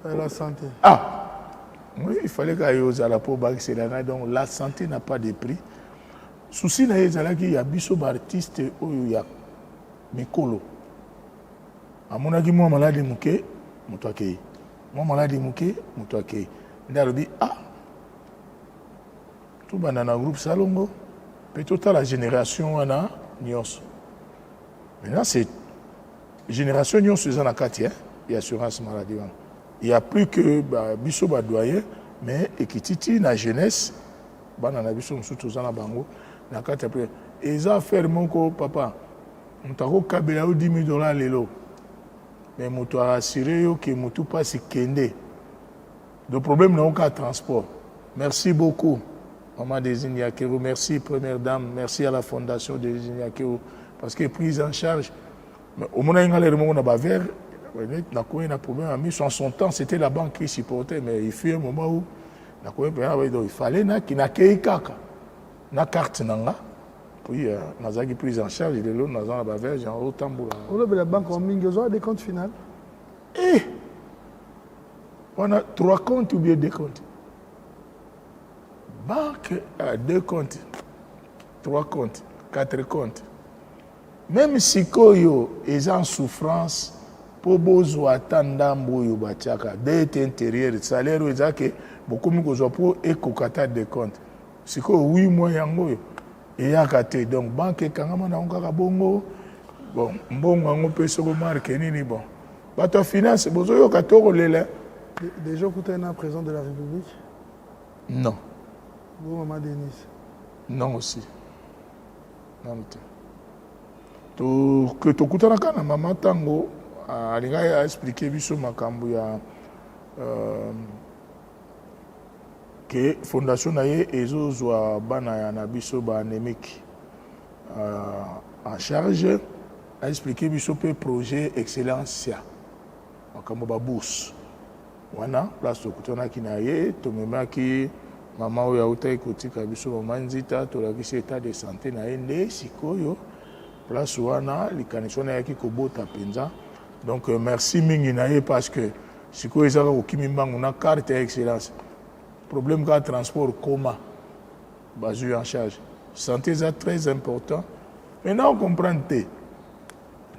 La santé. Ah, oui, il fallait qu'il y ait la peau. Donc la santé n'a pas de prix. Souci, il y a des artistes il y a Mikolo. À mon avis, moi, malade mouké, moutouaké. Moi, malade mouké, moutouaké. Il a dit, ah, tout le monde dans groupe Salongo. peut-être la génération on a nyonso. Maintenant c'est génération nyonso ils en a 4 hein, et assurance maladie. Il y a plus que biso ba doyen mais ekititi na jeunesse bana na biso musutu za na bango na 4 après et ça faire mon ko papa mutako kabela $10,000 lelo mais mutu a assuré yo que mutu passe kende. Le problème n'a aucun transport. Merci beaucoup, Maman Désigne Yakero. Merci, Première Dame. Merci à la Fondation Désigne Yakero. Parce que prise en charge. Au moment où on a bavé, on a connu un problème. En son temps, c'était la banque qui supportait. Mais il fut un moment où il fallait qu'il n'accueille kaka. Na carte nanga. Puis, on a prise en charge. Il est là, on a bavé, j'ai un haut tambour. On a la banque en Mingozo, des comptes finales. On a 3 comptes ou bien 2 comptes. Banque a 2 comptes, 3 comptes, 4 comptes. Même si Koyo est en souffrance, pour besoin d'andambo yo bachaka, dette intérieure, salaire ou que beaucoup de pour écouter des comptes. Si ko 8 mois yango yo et yakate donc banque kangama na onka bongo bon mbongo ngo peso ko marque nini bon. Bato finance bozo yo katoko lela. Déjà écouté un président de la République? Non. Vous, Maman Denis? Non aussi. Non. Que tu écoutes la Maman Tango, elle a expliqué biso makambu ya que fondation naye ezozwa bana ya na biso ba anémique en charge a expliqué biso pe projet excellence ya makambu ba bourse. Wana place tokutanaki na ye tomemaki mama oyo auta ekotika biso mama nzita tolakisi état de santé na ye nde sikoyo place wana likanisi wana yaki kobota mpenza donc merci mingi na ye parce que sikoyo ezaka kokimi mbangu na carte ya excellence problème ka transport koma bazwi en charge santé eza très important maintenant on comprend te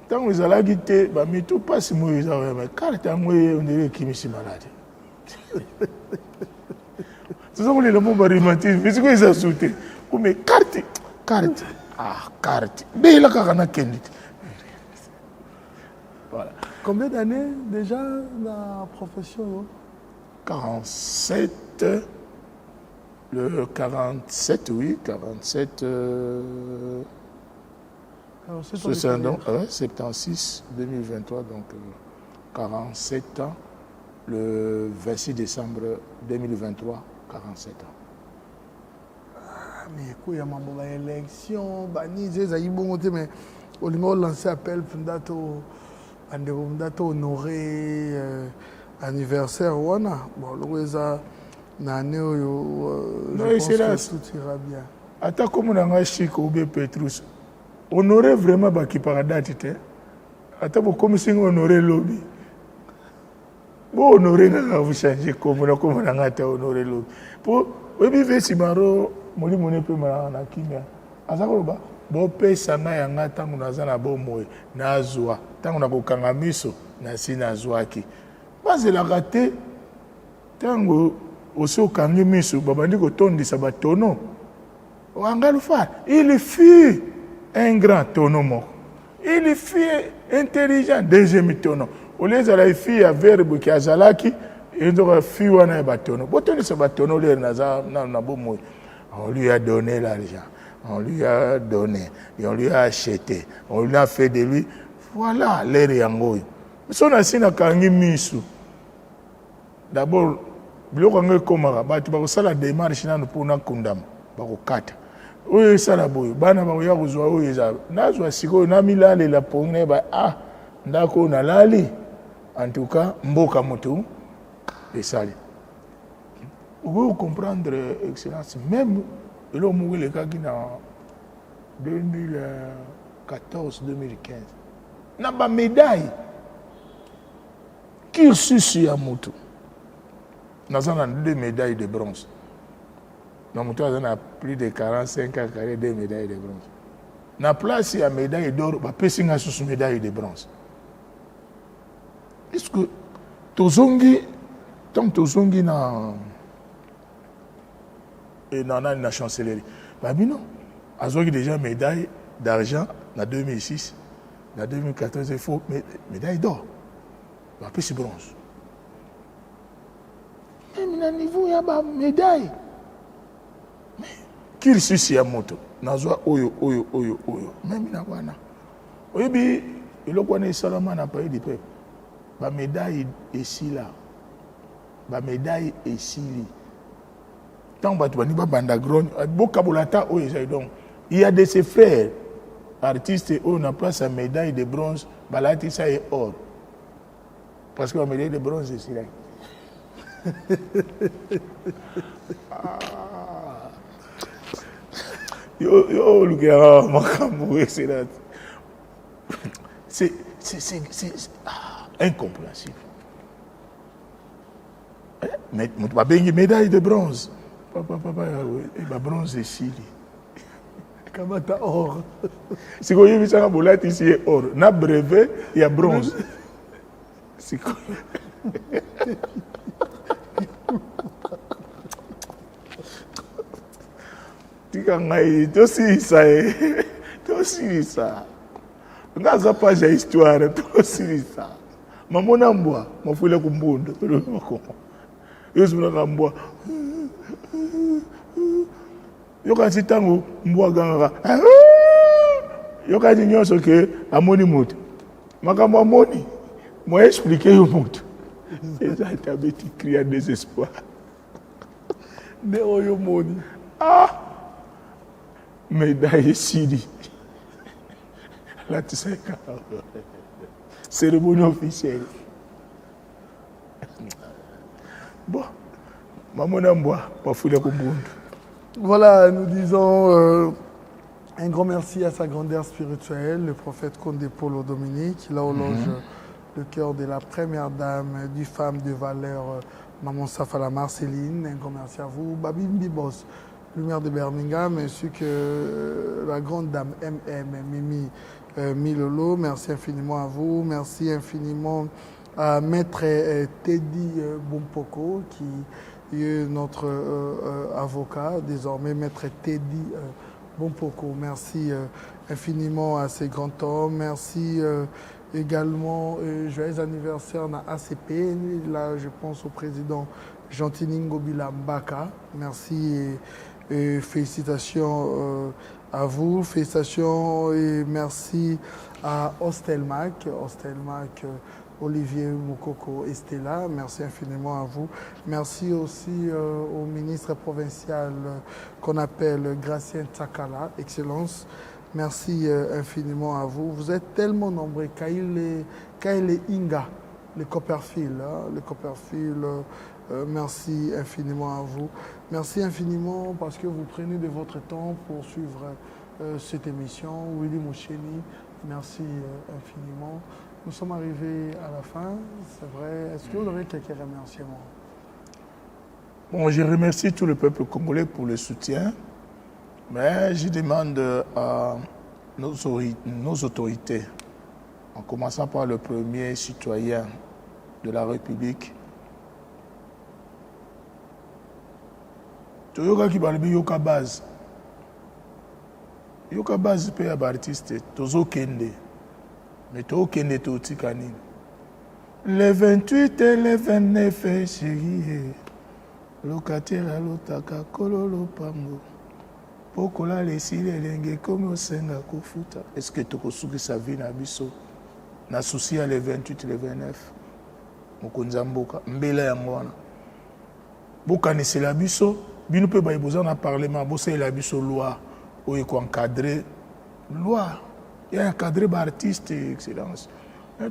ntango ezalaki te bamitu mpasi moyo eza mais carte yango ondele ekimisi maladi tozakolela mo barhumatisme esiko eza su te ome carte beyela kaka na kendi te. Voilà. Combien d'années déjà la profession? 47, le 47, oui, 47, 76, 2023, donc 47 ans, le 26 décembre 2023, 47 ans. Mais il y a une élection, mais on a lancé appel pour honorer anniversaire. Bon, je pense que tout ira bien. Attends, comme on a chic ou bien Petrus, honorer vraiment qui paradate. Attends, comme si on honorait lobby. Bon, honorer, vous changez comme on a honoré lobby. Pour, oui, mais si Maro, Moli Moné peut m'en kimia. Azakoloba, bon, paye ça n'a yanga tant qu'on a zana bon moe, na zoa, tant qu'on a kokanga miso, na si na zoaki. Moi, c'est la raté. Tant qu'on aussi au kangi miso, babandi ko tondi sa batono. Il fut un grand tonneau. Il fut intelligent, deuxième tonneau. Au lieu de la fille à verbe qui a zalaki, il a fui un bâtonneau. On lui a donné l'argent, on lui a donné, et on lui a acheté, on lui a fait de lui. Voilà l'air yangoy. Son assis na kangi misu. D'abord, biloko komara, batu ba ko la démarche na pour na kundam, ba ko kata. Oui, ça la boy. Bana ba ya kozwa oyo eza. Nazwa siko na milale la pone ba ndako na lali. En tout cas, mboka moto et sali. Vous comprendre excellence même le mourir le cas qui en 2014 2015. Na ba médaille qui susu ya moto. Nazana 2 médailles de bronze. Dans mon temps, on a plus de 45 ans, 2 médailles de bronze. Na place, il y a médaille d'or, il y a sous médaille de bronze. Est-ce que Tozongi, tant Tozongi na chancellerie, bah non. azwaki déjà médaille d'argent en 2006. En 2014, il faut médaille d'or. Après, c'est bronze. Même à niveau, il y a une médaille. Mais, qui ressuscite à moto? Nazwa oyo. Même na wana. Oyebi, il y a seulement na pays du peuple. La médaille est ici là. La médaille est ici. Tant que tu vas pas bandagrone, il y a de ses frères artistes où on n'a pas sa médaille de bronze, balati ça est or. Parce que la médaille de bronze est ici là. C'est incompréhensible. Mais tu vas bien une médaille de bronze. Papa, la bronze est ici. Comment t'as or? Si vous avez vu ça, ici est or. Na brevet, il y a bronze. C'est quoi? Tu aussi ça. Tu aussi ça. Dans page d'histoire, tu aussi ça. Maman n'a pas, ma fille l'a kumbundo. Yoka tango mbwa ganga yoka nyonso ke amoni moto makambo amoni moi expliquer yo moto c'est ça tabeti cria désespoir ne oyo moni médaille sidi la tseka cérémonie officielle bon maman mbwa pafule kumbundo. Voilà, nous disons un grand merci à sa grandeur spirituelle, le prophète Condé Polo Dominique. Il a au loge le cœur de la première dame du femme de valeur, Maman Safala Marceline. Un grand merci à vous. Babi Mbibos, lumière de Birmingham, ainsi que la grande dame Mimi Milolo. Merci infiniment à vous. Merci infiniment à Maître Teddy Bompoko qui est notre avocat, désormais Maître Teddy Bompoko. Merci infiniment à ces grands hommes. Merci également, joyeux anniversaire à ACP. Là, je pense au président Jantiningo Bilambaka. Merci et félicitations à vous. Félicitations et merci à Ostelmac. Olivier Moukoko Estella, merci infiniment à vous. Merci aussi au ministre provincial qu'on appelle Gracien Tsakala, Excellence. Merci infiniment à vous. Vous êtes tellement nombreux. Kaile Inga, le Copperfield. Merci infiniment à vous. Merci infiniment parce que vous prenez de votre temps pour suivre cette émission. Willy Moucheni, merci infiniment. Nous sommes arrivés à la fin, c'est vrai. Est-ce que vous avez quelques remerciements? Bon, je remercie tout le peuple congolais pour le soutien, mais je demande à nos autorités, en commençant par le premier citoyen de la République, Toyoka qui parle de Yoka Base. Yoka Base peut être artiste, Tozo Kende. Mais tout Kende tout Tikani. Les 28 et les 29 chérie. Locataire à l'otaka kololo pango. Pokola les sile lenge comme au senga kofuta. Est-ce que tu kosuki sa vie na biso? Na souci à les 28 et les 29. Mokonza mboka mbela yango wana. Boka ne c'est la biso. Bino pe ba besoin na parlement, bo c'est la biso loi ou ko encadrer loi. Il y a un cadre d'artiste, excellence.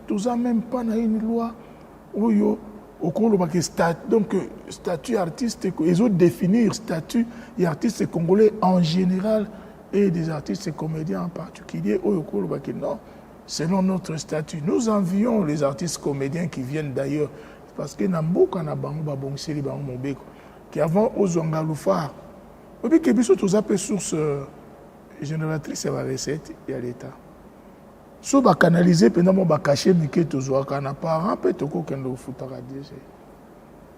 Tout ça, même pas dans une loi où il y a statut artiste, ils ont défini statut des artistes congolais en général et des artistes comédiens en particulier. Non, selon notre statut. Nous envions les artistes comédiens qui viennent d'ailleurs. Parce que Namboka na bango babongseli bango mobeko qui avant aux Angaloufar. Et puis que tout ça peut source génératrice de la recette et à l'État. Si on canaliser, on va cacher que tu as un apparent, peut-être que tu as un foutre à dire.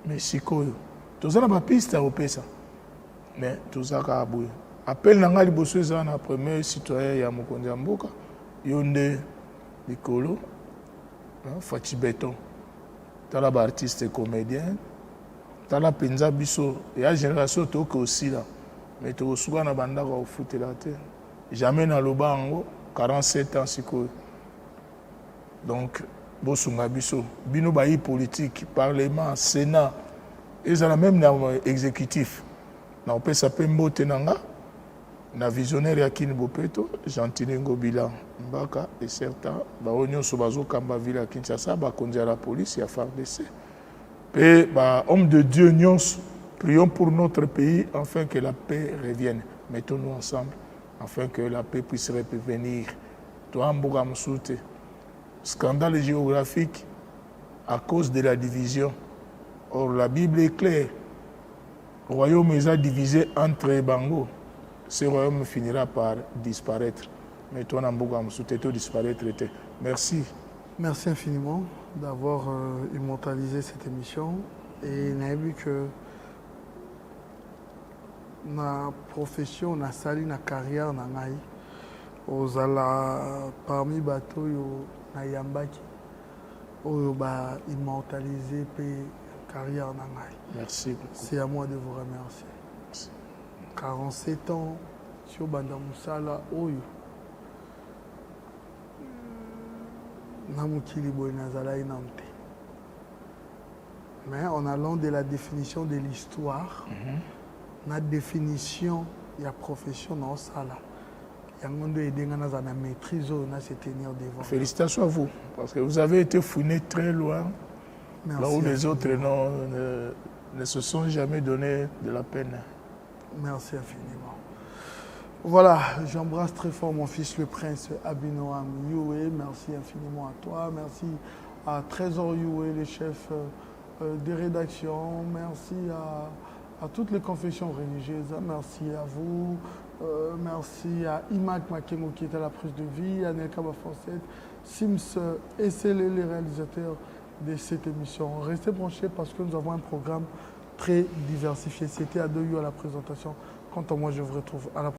Mais si tu as une piste à opérer, mais tu as un appel nanga liboso eza na premier citoyen ya mokonzi ya mboka yo nde likolo Fachi Beton tala ba artiste comédien tala penza biso ya génération toke aussi là mais tokosuka na bandaka ofutela te jamais na lobango 47 ans sikoyo donc bosunga biso bino bayi politique parlement sénat ezala même na exécutif na opesa pe mbote nanga na visionnaire ya Kini Bopeto Gentile Ngobila Mbaka et certains bao nyonso bazokamba ville ya Kinshasa bakonzi ya la police ya FARDC pe ba homme de Dieu nyonso prions pour notre pays afin que la paix revienne mettons-nous ensemble afin que la paix puisse revenir toi mboka msute scandale géographique à cause de la division. Or, la Bible est claire. Le royaume est divisé entre Bango. Ce royaume finira par disparaître. Mais toi, Namboga, Moussouteto disparaître. Merci. Merci infiniment d'avoir immortalisé cette émission. Et on a vu que ma profession, na sali, na carrière, na ngai, aux ala parmi bateaux, na yambaki, oyo ba immortalisé pe carrière na ngai. Merci beaucoup. C'est à moi de vous remercier. Merci. 47 ans sur Banda Moussala oyo. Namukili boy nazala inamte. Mais en allant de la définition de l'histoire, la définition de la profession dans sala. Félicitations à vous, parce que vous avez été fouiné très loin, merci, là où les autres ne se sont jamais donné de la peine. Merci infiniment. Voilà, j'embrasse très fort mon fils le prince Abinoam Youé. Merci infiniment à toi. Merci à Trésor Youé, les chefs des rédactions. Merci à toutes les confessions religieuses. Merci à vous. Merci à Imak Makengo qui est à la prise de vie, à Nelka Bafoncette, Sims et Célé, les réalisateurs de cette émission. Restez branchés parce que nous avons un programme très diversifié. C'était Adoyo à la présentation. Quant à moi, je vous retrouve à la